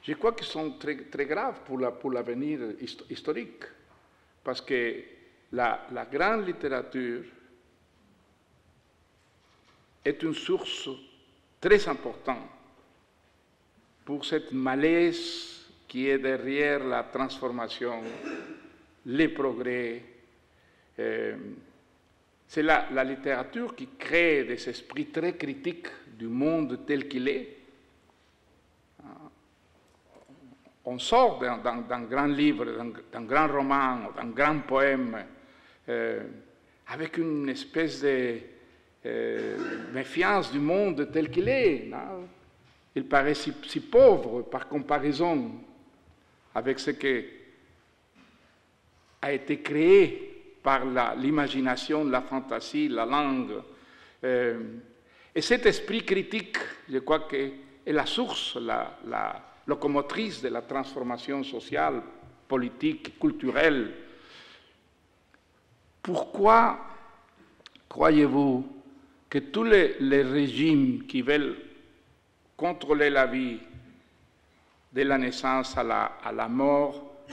Je crois qu'elles sont très graves pour l'avenir historique, parce que la grande littérature est une source très importante pour cette malaise qui est derrière la transformation, les progrès. C'est la littérature qui crée des esprits très critiques du monde tel qu'il est. On sort d'un grand livre, d'un grand roman, d'un grand poème, avec une espèce de méfiance du monde tel qu'il est. Non? Il paraît si pauvre par comparaison avec ce qui a été créé par l'imagination, la fantaisie, la langue. Et cet esprit critique, je crois que est la source, la locomotrice de la transformation sociale, politique, culturelle. Pourquoi croyez-vous que tous les régimes qui veulent contrôler la vie de la naissance à la mort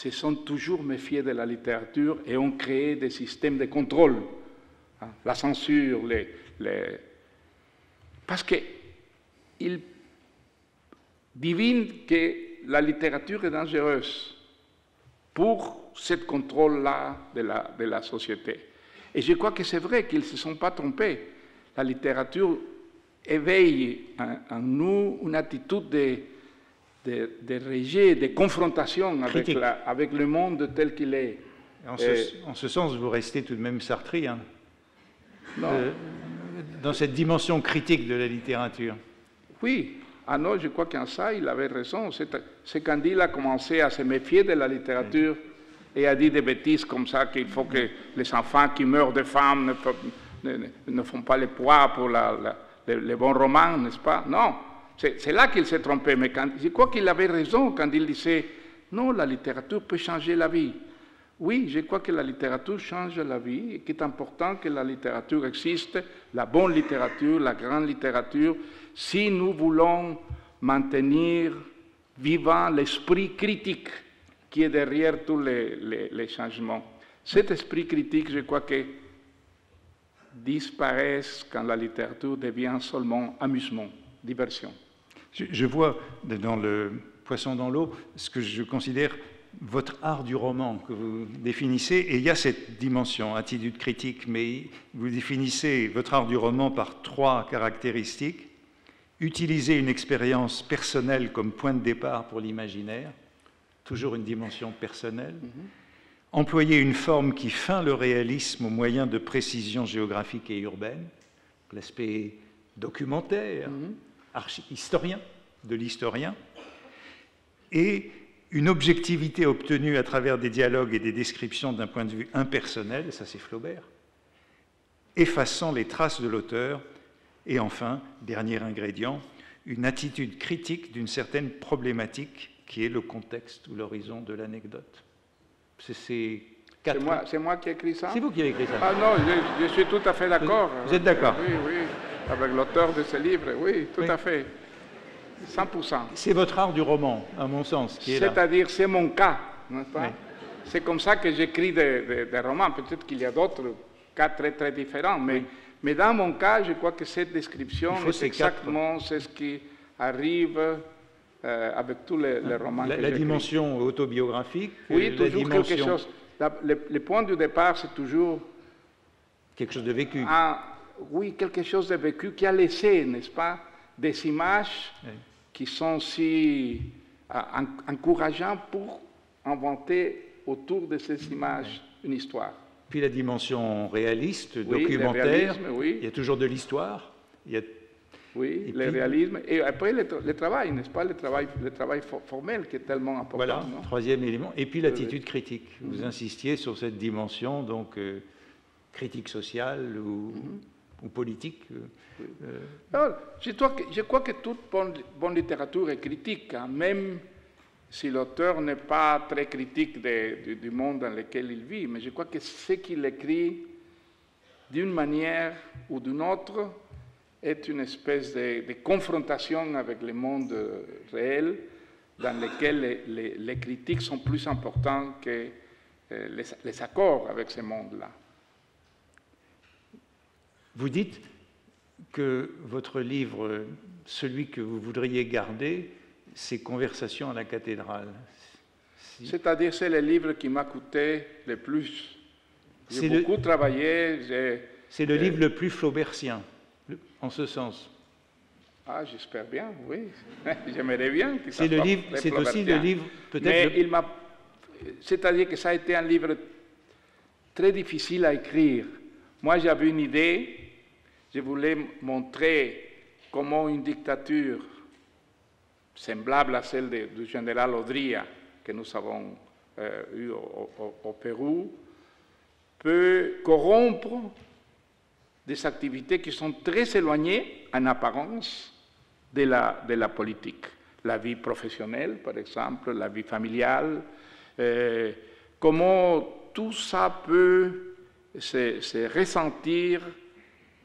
se sont toujours méfiés de la littérature et ont créé des systèmes de contrôle. La censure, parce qu'ils divinent que la littérature est dangereuse pour ce contrôle-là de la société. Et je crois que c'est vrai qu'ils ne se sont pas trompés. La littérature éveille en nous une attitude de rejet, de confrontation avec le monde tel qu'il est. En ce sens, vous restez tout de même sartrien, non. Dans cette dimension critique de la littérature. Oui, ah non, je crois qu'en ça, il avait raison. C'est quand il a commencé à se méfier de la littérature et a dit des bêtises comme ça, qu'il faut que les enfants qui meurent de faim ne font pas le poids pour les bons romans, n'est-ce pas? Non, c'est là qu'il s'est trompé. Mais je crois qu'il avait raison quand il disait « Non, la littérature peut changer la vie ». Oui, je crois que la littérature change la vie et qu'il est important que la littérature existe, la bonne littérature, la grande littérature, si nous voulons maintenir vivant l'esprit critique qui est derrière tous les changements. Cet esprit critique, je crois que disparaît quand la littérature devient seulement amusement, diversion. Je vois dans le Poisson dans l'eau ce que je considère votre art du roman que vous définissez, et il y a cette dimension, attitude critique, mais vous définissez votre art du roman par 3 caractéristiques. Utiliser une expérience personnelle comme point de départ pour l'imaginaire, toujours une dimension personnelle. Employer une forme qui feint le réalisme au moyen de précisions géographiques et urbaines, l'aspect documentaire, historien, de l'historien, et une objectivité obtenue à travers des dialogues et des descriptions d'un point de vue impersonnel, ça c'est Flaubert, effaçant les traces de l'auteur, et enfin, dernier ingrédient, une attitude critique d'une certaine problématique qui est le contexte ou l'horizon de l'anecdote. C'est moi qui ai écrit ça? C'est vous qui avez écrit ça? Ah non, je suis tout à fait d'accord. Vous êtes d'accord? Oui, oui, avec l'auteur de ce livre, oui, tout à fait. 100%. C'est votre art du roman, à mon sens, qui est là. C'est-à-dire, c'est mon cas, n'est-ce pas? Oui. C'est comme ça que j'écris des romans. Peut-être qu'il y a d'autres cas très, très différents, mais dans mon cas, je crois que cette description est exactement ce qui arrive avec tous les romans que j'écris. La dimension autobiographique, oui, toujours quelque chose. Le point du départ, c'est toujours... quelque chose de vécu. Oui, quelque chose de vécu qui a laissé, n'est-ce pas, des images qui sont si encourageantes pour inventer autour de ces images une histoire. Puis la dimension réaliste, documentaire, il y a toujours de l'histoire. Oui, le réalisme. Et après, le travail, n'est-ce pas, le travail formel qui est tellement important. Voilà, non? 3e élément. Et puis l'attitude critique. Vous insistiez sur cette dimension, donc, critique sociale ou politique. Alors, je crois que toute bonne littérature est critique, hein, même si l'auteur n'est pas très critique du monde dans lequel il vit, mais je crois que ce qu'il écrit, d'une manière ou d'une autre, est une espèce de confrontation avec le monde réel, dans lequel les critiques sont plus importantes que les accords avec ce monde-là. Vous dites que votre livre, celui que vous voudriez garder, c'est Conversations à la cathédrale. C'est-à-dire, c'est le livre qui m'a coûté le plus. J'ai beaucoup travaillé. C'est le livre le plus flaubertien, en ce sens. Ah, j'espère bien, oui. J'aimerais bien que ça soit c'est aussi le livre, peut-être... C'est-à-dire que ça a été un livre très difficile à écrire. Moi, j'avais une idée. Je voulais montrer comment une dictature semblable à celle du général Odría, que nous avons eu au Pérou, peut corrompre des activités qui sont très éloignées, en apparence, de la politique. La vie professionnelle, par exemple, la vie familiale, comment tout ça peut se ressentir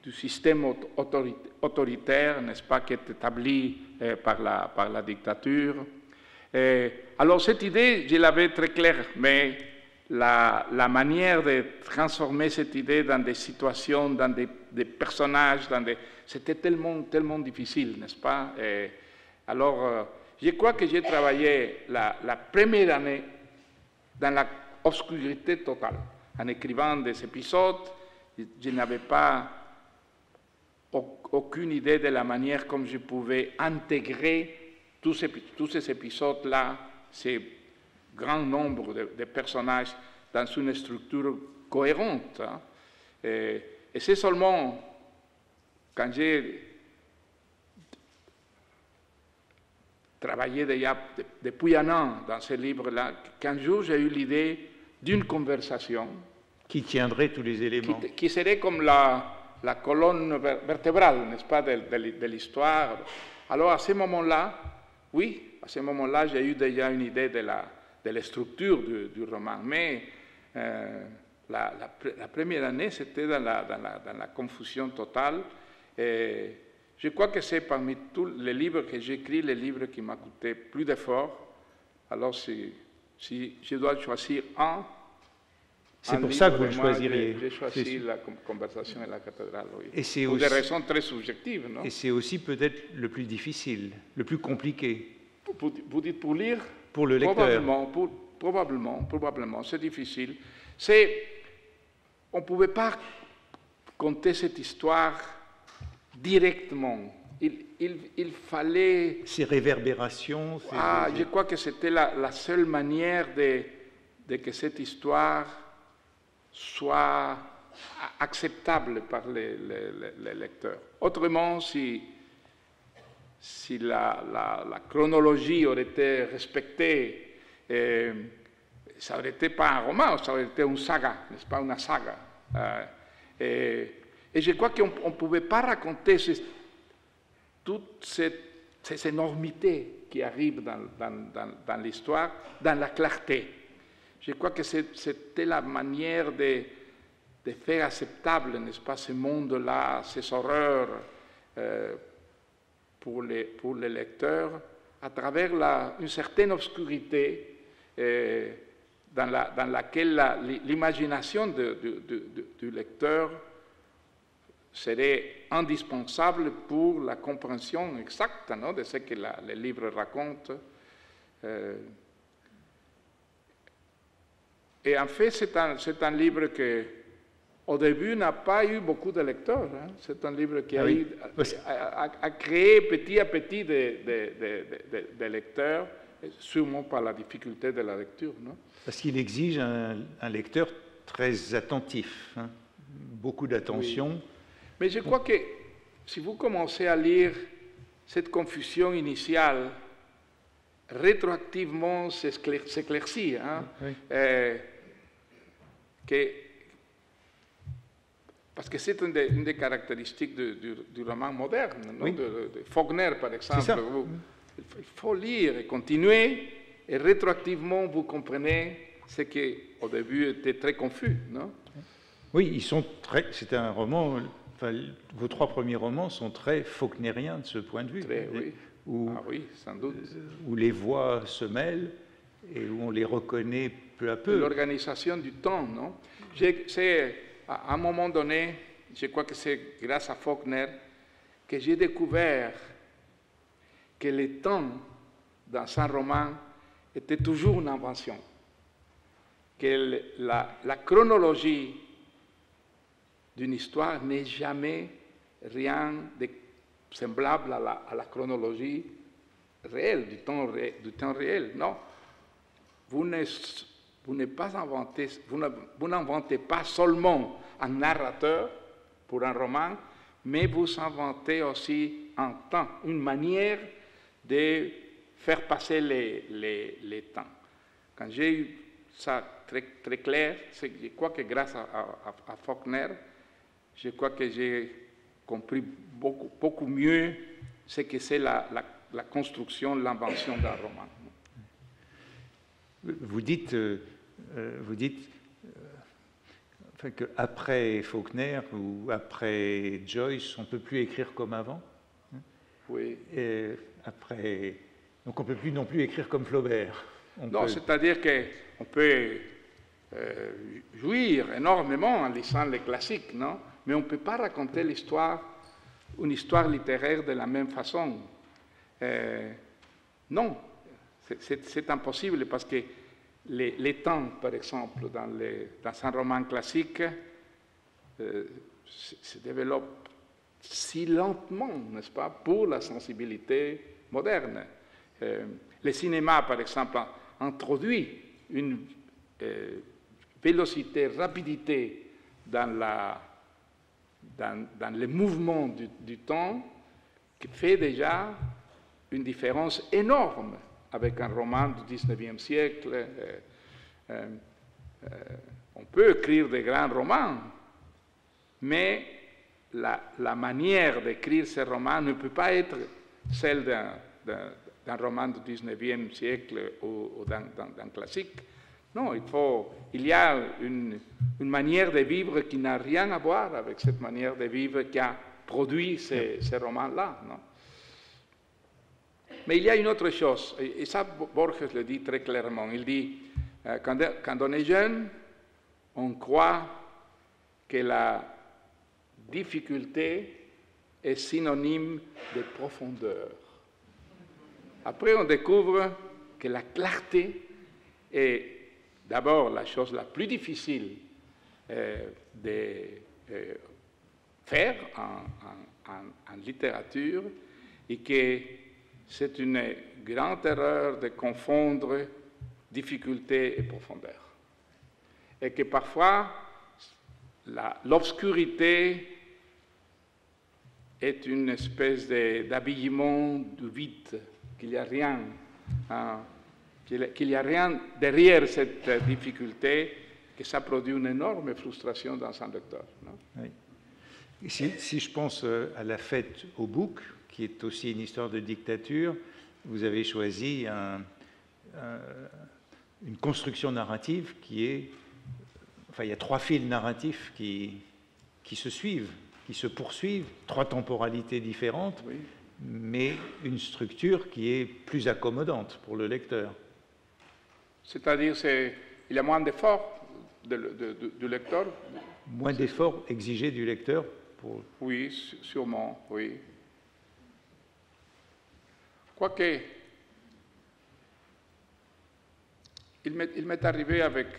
du système autoritaire, n'est-ce pas, qui est établi par la dictature. Alors cette idée, je l'avais très claire, mais la manière de transformer cette idée dans des situations, dans des personnages, c'était tellement difficile, n'est-ce pas? Alors, je crois que j'ai travaillé la première année dans l'obscurité totale, en écrivant des épisodes. Je n'avais pas aucune idée de la manière comme je pouvais intégrer tous ces épisodes-là, ces grand nombre de personnages dans une structure cohérente. Hein. Et c'est seulement quand j'ai travaillé déjà depuis un an dans ce livre-là, qu'un jour j'ai eu l'idée d'une conversation qui tiendrait tous les éléments. Qui serait comme la colonne vertébrale, n'est-ce pas, de l'histoire. Alors à ce moment-là, oui, à ce moment-là, j'ai eu déjà une idée de la structure du roman. Mais la première année, c'était dans la confusion totale. Et je crois que c'est parmi tous les livres que j'écris, les livres qui m'ont coûté plus d'efforts. Alors si je dois choisir un, c'est pour ça que vous le choisiriez. J'ai choisi la conversation et la cathédrale, oui. Et c'est pour aussi, des raisons très subjectives, non? Et c'est aussi peut-être le plus difficile, le plus compliqué. Vous dites pour lire? Pour le lecteur. Probablement, c'est difficile. On ne pouvait pas conter cette histoire directement. Il fallait... Ces réverbérations... Je crois que c'était la seule manière de que cette histoire soit acceptable par les lecteurs. Autrement, si la chronologie aurait été respectée, ça n'aurait été pas un roman, ça aurait été une saga, n'est-ce pas, une saga. Et je crois qu'on ne pouvait pas raconter toute ces énormités qui arrivent dans l'histoire, dans la clarté. Je crois que c'était la manière de faire acceptable, n'est-ce pas, ce monde-là, ces horreurs pour les lecteurs, à travers une certaine obscurité dans laquelle l'imagination du lecteur serait indispensable pour la compréhension exacte, non, de ce que les livres racontent. Et en fait, c'est un livre qui, au début, n'a pas eu beaucoup de lecteurs. Hein. C'est un livre qui a créé petit à petit des lecteurs, sûrement par la difficulté de la lecture. Non? Parce qu'il exige un lecteur très attentif, hein. Beaucoup d'attention. Oui. Mais je crois que si vous commencez à lire cette confusion initiale, rétroactivement s'éclaircit. Hein? Oui. Parce que c'est une des caractéristiques du roman moderne, non? Oui. De Faulkner, par exemple. Il faut lire et continuer, et rétroactivement, vous comprenez ce qui, au début, était très confus. Non? Oui, c'est un roman... Enfin, vos trois premiers romans sont très faulknériens de ce point de vue. Très, oui. Oui, sans doute. Où les voix se mêlent et où on les reconnaît peu à peu. L'organisation du temps, non? À un moment donné, je crois que c'est grâce à Faulkner que j'ai découvert que le temps dans un roman était toujours une invention, que la chronologie d'une histoire n'est jamais rien de semblable à la chronologie réelle, du temps réel. Non, vous n'inventez pas seulement un narrateur pour un roman, mais vous inventez aussi un temps, une manière de faire passer les temps. Quand j'ai eu ça très, très clair, je crois que grâce à Faulkner, je crois que j'ai compris beaucoup mieux ce que c'est la construction, l'invention d'un roman. Vous dites qu'après Faulkner ou après Joyce, on ne peut plus écrire comme avant. Oui. Et après Donc on ne peut plus non plus écrire comme Flaubert. Non, c'est-à-dire qu'on peut jouir énormément en lisant les classiques, non? Mais on ne peut pas raconter une histoire littéraire de la même façon. Non, c'est impossible parce que les temps, par exemple, dans un roman classique, se développent si lentement, n'est-ce pas, pour la sensibilité moderne. Le cinéma, par exemple, introduit une vélocité, rapidité dans le mouvement du temps qui fait déjà une différence énorme avec un roman du XIXe siècle. On peut écrire des grands romans, mais la manière d'écrire ces romans ne peut pas être celle d'un roman du XIXe siècle ou d'un classique. Non, il y a une manière de vivre qui n'a rien à voir avec cette manière de vivre qui a produit ces romans-là. Non? Mais il y a une autre chose, et ça Borges le dit très clairement. Il dit, quand on est jeune, on croit que la difficulté est synonyme de profondeur. Après, on découvre que la clarté est d'abord la chose la plus difficile de faire en littérature et que c'est une grande erreur de confondre difficulté et profondeur. Et que parfois, l'obscurité est une espèce d'habillement du vide, qu'il n'y a rien, qu'il n'y a rien derrière cette difficulté, que ça produit une énorme frustration dans un lecteur. Non? Oui. Si je pense à La Fête au bouc, qui est aussi une histoire de dictature, vous avez choisi une construction narrative qui est... Enfin, il y a 3 fils narratifs qui se suivent, qui se poursuivent, 3 temporalités différentes, oui, mais une structure qui est plus accommodante pour le lecteur. C'est-à-dire qu'il y a moins d'efforts du lecteur? Moins d'efforts exigés du lecteur pour... Oui, sûrement, oui. Quoique, il m'est arrivé avec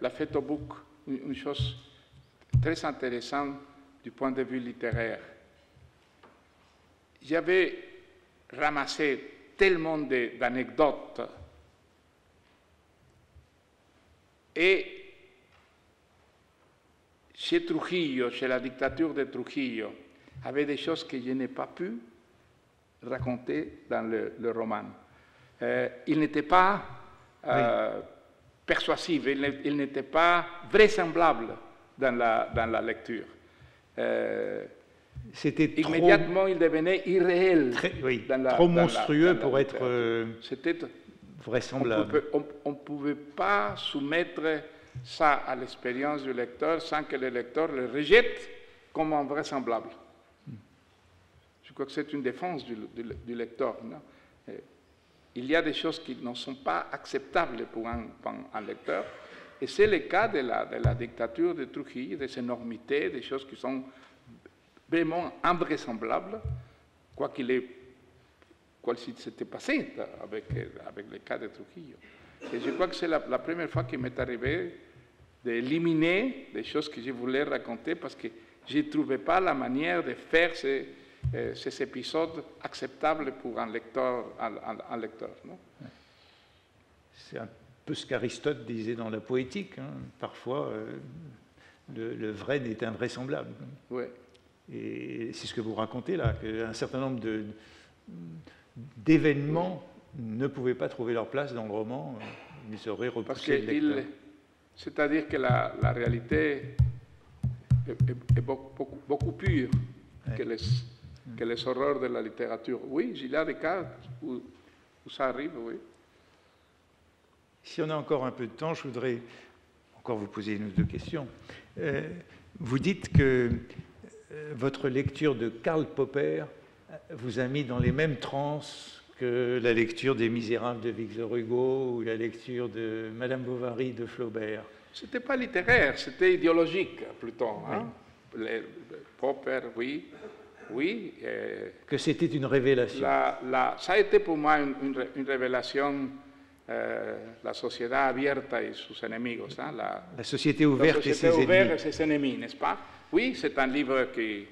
La Fête au bouc une chose très intéressante du point de vue littéraire. J'avais ramassé tellement d'anecdotes et chez Trujillo, chez la dictature de Trujillo, il y avait des choses que je n'ai pas pu raconter dans le roman. Il n'était pas persuasif, il n'était pas vraisemblable dans la lecture. C'était immédiatement, il devenait irréel. Trop monstrueux pour être vraisemblable. On ne pouvait pas soumettre ça à l'expérience du lecteur sans que le lecteur le rejette comme invraisemblable. Je crois que c'est une défense du lecteur. Non? Il y a des choses qui ne sont pas acceptables pour un lecteur, et c'est le cas de la dictature de Trujillo, des énormités, des choses qui sont vraiment invraisemblables, quoi s'il s'était passé avec le cas de Trujillo. Et je crois que c'est la première fois qu'il m'est arrivé d'éliminer des choses que je voulais raconter parce que je ne trouvais pas la manière de faire ces épisodes acceptables pour un lecteur. Non? C'est un peu ce qu'Aristote disait dans la poétique. Hein. Parfois, le vrai n'est invraisemblable. Oui. Et c'est ce que vous racontez là, qu'un certain nombre d'événements ne pouvaient pas trouver leur place dans le roman. Ils auraient repoussé le lecteur. C'est-à-dire que la réalité est beaucoup pure que les horreurs de la littérature. Oui, il y a des cas où ça arrive, oui. Si on a encore un peu de temps, je voudrais encore vous poser une ou deux questions. Vous dites que votre lecture de Karl Popper vous a mis dans les mêmes transes que la lecture des Misérables de Victor Hugo ou la lecture de Madame Bovary de Flaubert. Ce n'était pas littéraire, c'était idéologique plutôt. Hein? Popper, oui. Oui. Que c'était une révélation. Ça a été pour moi une révélation, la société abierta et sus enemigos. Hein? La société ouverte et ses ennemis, n'est-ce pas? Oui, c'est un livre qui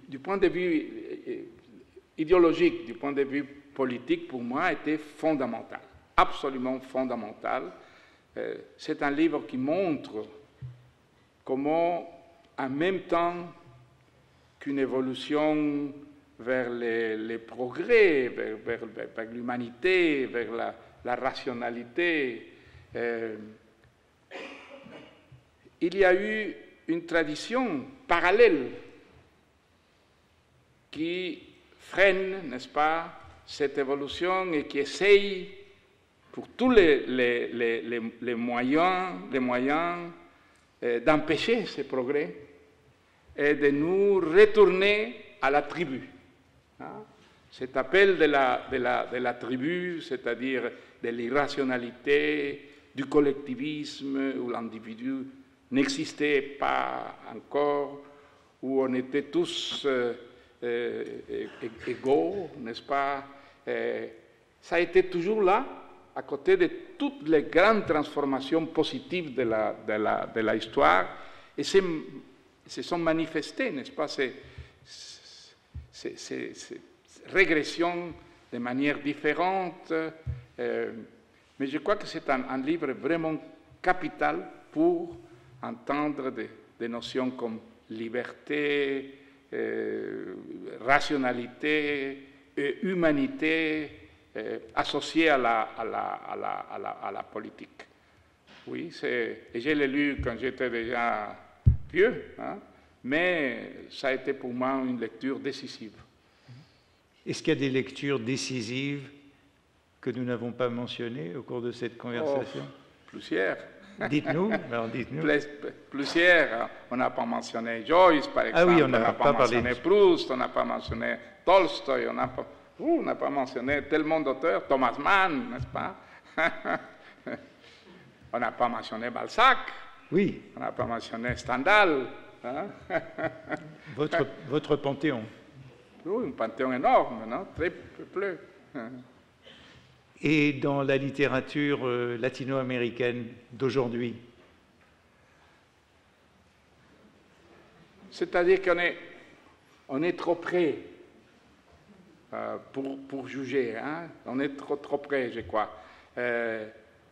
du point de vue idéologique, du point de vue politique, pour moi, était fondamental, absolument fondamental. C'est un livre qui montre comment, en même temps qu'une évolution vers les progrès, vers l'humanité, vers la rationalité, il y a eu une tradition parallèle qui freine, n'est-ce pas, cette évolution et qui essaye, pour tous les moyens d'empêcher ces progrès et de nous retourner à la tribu. Hein? Cet appel de la tribu, c'est-à-dire de l'irrationalité, du collectivisme, où l'individu n'existait pas encore, où on était tous égaux, n'est-ce pas? Ça a été toujours là, à côté de toutes les grandes transformations positives de l'histoire, et se sont manifestées, n'est-ce pas, ces régressions de manière différente. Mais je crois que c'est un livre vraiment capital pour entendre des notions comme liberté, rationalité, humanité, associées à la politique. Oui, et je l'ai lu quand j'étais déjà vieux, hein, mais ça a été pour moi une lecture décisive. Est-ce qu'il y a des lectures décisives que nous n'avons pas mentionnées au cours de cette conversation? Plusieurs. Dites-nous, alors dites-nous. Plusieurs. On n'a pas mentionné Joyce, par exemple. Ah oui, on n'a pas mentionné Proust, on n'a pas mentionné Tolstoï, on n'a pas mentionné tellement d'auteurs, Thomas Mann, n'est-ce pas? On n'a pas mentionné Balzac. Oui. On n'a pas mentionné Stendhal. Hein? Votre panthéon. Oui, un panthéon énorme, non? Très peuplé. Et dans la littérature latino-américaine d'aujourd'hui? C'est-à-dire qu'on est trop près pour juger. Hein? On est trop près, je crois.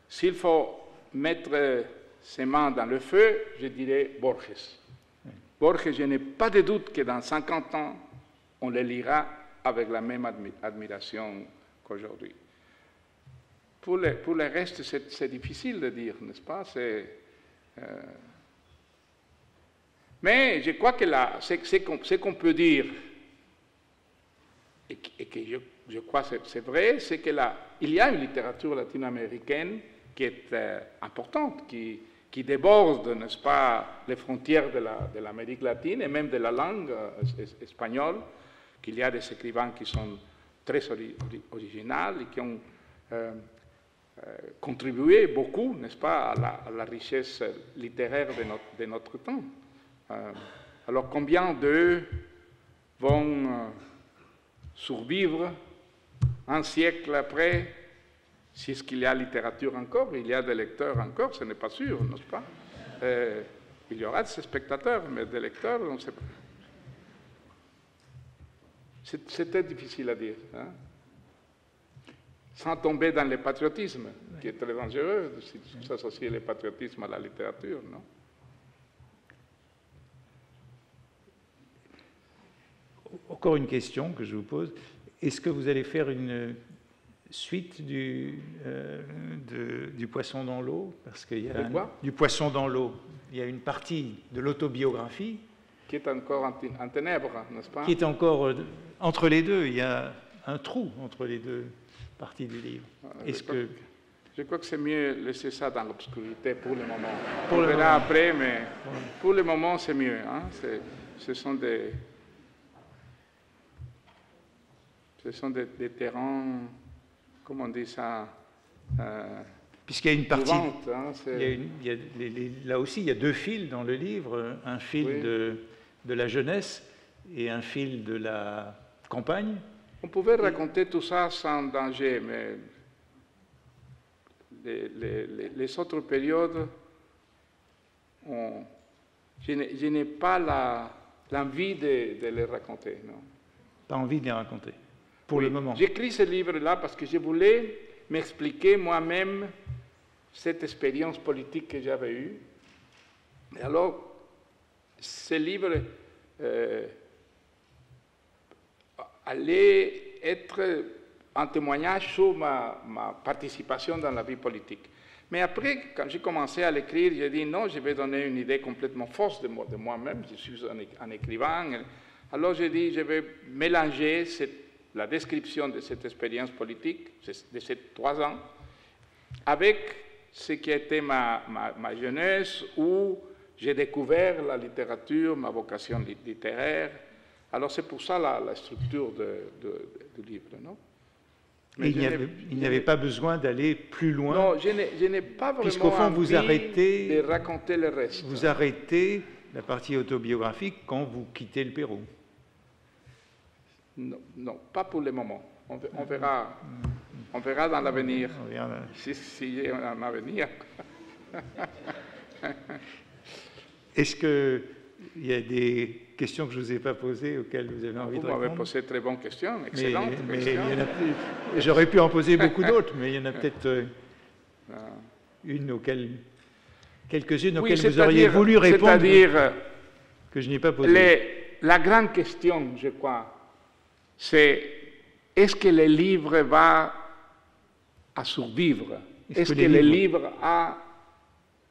S'il faut mettre ses mains dans le feu, je dirais Borges. Borges, je n'ai pas de doute que dans 50 ans, on le lira avec la même admiration qu'aujourd'hui. Pour le reste, c'est difficile de dire, n'est-ce pas? Mais je crois que ce qu'on peut dire, et que je crois que c'est vrai, c'est qu'il y a une littérature latino-américaine qui est importante, qui déborde, n'est-ce pas, les frontières de l'Amérique latine et même de la langue espagnole, qu'il y a des écrivains qui sont très originaux et qui ont contribué beaucoup, n'est-ce pas, à la richesse littéraire de notre temps. Alors combien d'eux vont survivre un siècle après? Si est-ce qu'il y a littérature encore, il y a des lecteurs encore, ce n'est pas sûr, n'est-ce pas? Il y aura des spectateurs, mais des lecteurs, on ne sait pas. C'était difficile à dire. Hein? Sans tomber dans le patriotisme, qui est très dangereux, s'associer le patriotisme à la littérature, non? Encore une question que je vous pose. Est-ce que vous allez faire une suite du Poisson dans l'eau? Parce qu'il y a du Poisson dans l'eau. Il y a une partie de l'autobiographie qui est encore en ténèbres, n'est-ce pas? Qui est encore entre les deux. Il y a un trou entre les deux parties du livre. Je crois que c'est mieux laisser ça dans l'obscurité pour le moment. On verra après, mais pour le moment, c'est mieux. Hein? Ce sont Ce sont des terrains, comment on dit ça, puisqu'il y a une partie, mouvantes, hein, là aussi, il y a deux fils dans le livre, un fil Oui. de la jeunesse et un fil de la campagne. On pouvait raconter tout ça sans danger, mais les autres périodes, je n'ai pas l'envie de les raconter. Non. Pas envie de les raconter, pour Oui, le moment. J'écris ce livre-là parce que je voulais m'expliquer moi-même cette expérience politique que j'avais eue. Et alors, ce livre allait être un témoignage sur ma participation dans la vie politique. Mais après, quand j'ai commencé à l'écrire, j'ai dit non, je vais donner une idée complètement fausse de moi-même, je suis un écrivain. Alors j'ai dit, je vais mélanger la description de cette expérience politique, de ces 3 ans, avec ce qui a été ma jeunesse, où j'ai découvert la littérature, ma vocation littéraire. Alors c'est pour ça la structure du livre, non? Mais il n'y avait pas besoin d'aller plus loin. Non, je n'ai pas Puisqu'au vraiment fond, envie de raconter le reste. Vous arrêtez la partie autobiographique quand vous quittez le Pérou. Non, non, pas pour le moment. On verra dans l'avenir. Si j'ai un avenir. Est-ce qu'il y a des questions que je ne vous ai pas posées auxquelles vous avez envie de répondre? Vous m'avez posé de très bonnes questions, excellentes questions. J'aurais pu en poser beaucoup d'autres, mais il y en a peut-être quelques-unes auxquelles vous auriez voulu répondre, que je n'ai pas posées. La grande question, je crois, c'est est-ce que le livre va à survivre? Est-ce que le livre a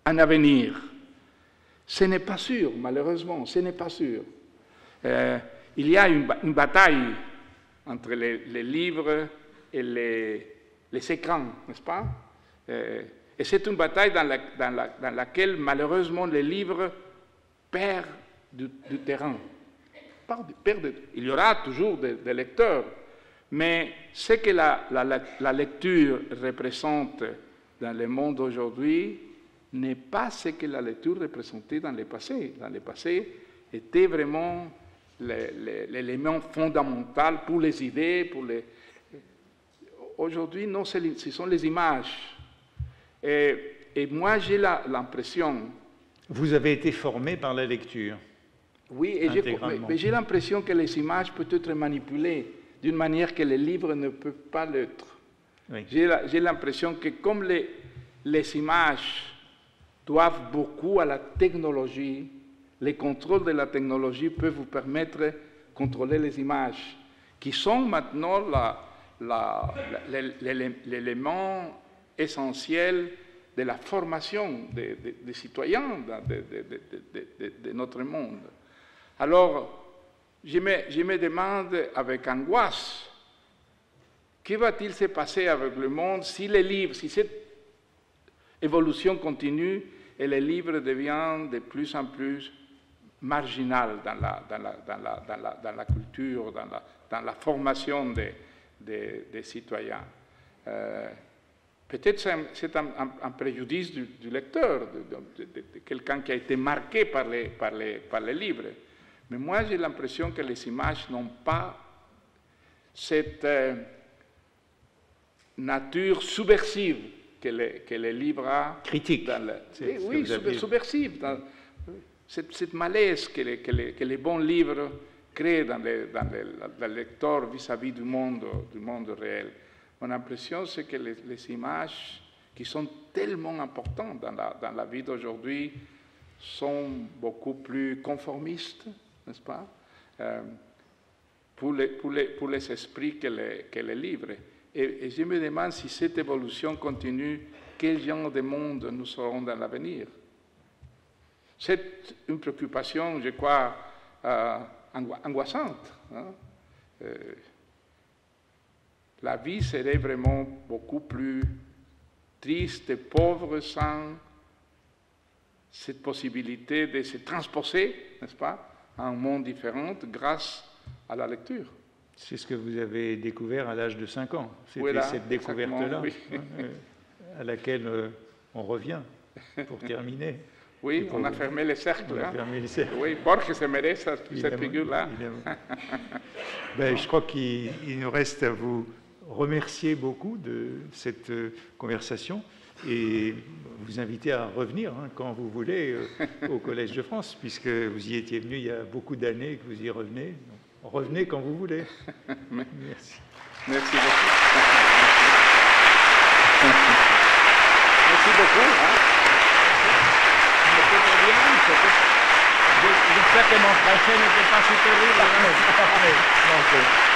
un avenir? Ce n'est pas sûr, malheureusement, ce n'est pas sûr. Il y a une bataille entre les livres et les écrans, n'est-ce pas? Et c'est une bataille dans laquelle, malheureusement, les livres perdent du terrain. Il y aura toujours des lecteurs, mais ce que la lecture représente dans le monde aujourd'hui n'est pas ce que la lecture représentait dans le passé. Dans le passé, était vraiment l'élément fondamental pour les idées, Aujourd'hui, non, ce sont les images. Et moi, j'ai l'impression... Vous avez été formé par la lecture. Oui, mais j'ai l'impression que les images peuvent être manipulées d'une manière que les livres ne peuvent pas l'être. Oui. J'ai l'impression que comme les images doivent beaucoup à la technologie, les contrôles de la technologie peuvent vous permettre de contrôler les images, qui sont maintenant l'élément essentiel de la formation des citoyens de notre monde. Alors, je me demande avec angoisse, que va-t-il se passer avec le monde si les livres, si cette évolution continue et les livres deviennent de plus en plus marginal dans la culture, dans la formation des citoyens. Peut-être c'est un préjudice du lecteur, de quelqu'un qui a été marqué par les livres. Mais moi, j'ai l'impression que les images n'ont pas cette nature subversive que les livres ont. Critique. Oui, subversive. Cette malaise que les bons livres créent dans le lecteur vis-à-vis du monde réel. Mon impression, c'est que les images qui sont tellement importantes dans la vie d'aujourd'hui sont beaucoup plus conformistes, n'est-ce pas, pour les esprits que les livres. Et je me demande si cette évolution continue, quel genre de monde nous serons dans l'avenir. C'est une préoccupation, je crois, angoissante. Hein? La vie serait vraiment beaucoup plus triste et pauvre sans cette possibilité de se transposer, n'est-ce pas, à un monde différent grâce à la lecture. C'est ce que vous avez découvert à l'âge de 5 ans. C'était Voilà, cette découverte-là oui. à laquelle on revient pour terminer. Oui, on a fermé les cercles. On a hein. fermé les cercles. Oui, Borges aimait cette Évidemment, figure-là. évidemment. Ben, je crois qu'il nous reste à vous remercier beaucoup de cette conversation et vous inviter à revenir quand vous voulez au Collège de France, puisque vous y étiez venu il y a beaucoup d'années et que vous y revenez. Donc, revenez quand vous voulez. Merci. Merci beaucoup. Merci beaucoup. C'était bien. J'espère que mon français n'était pas si terrible. Parfait.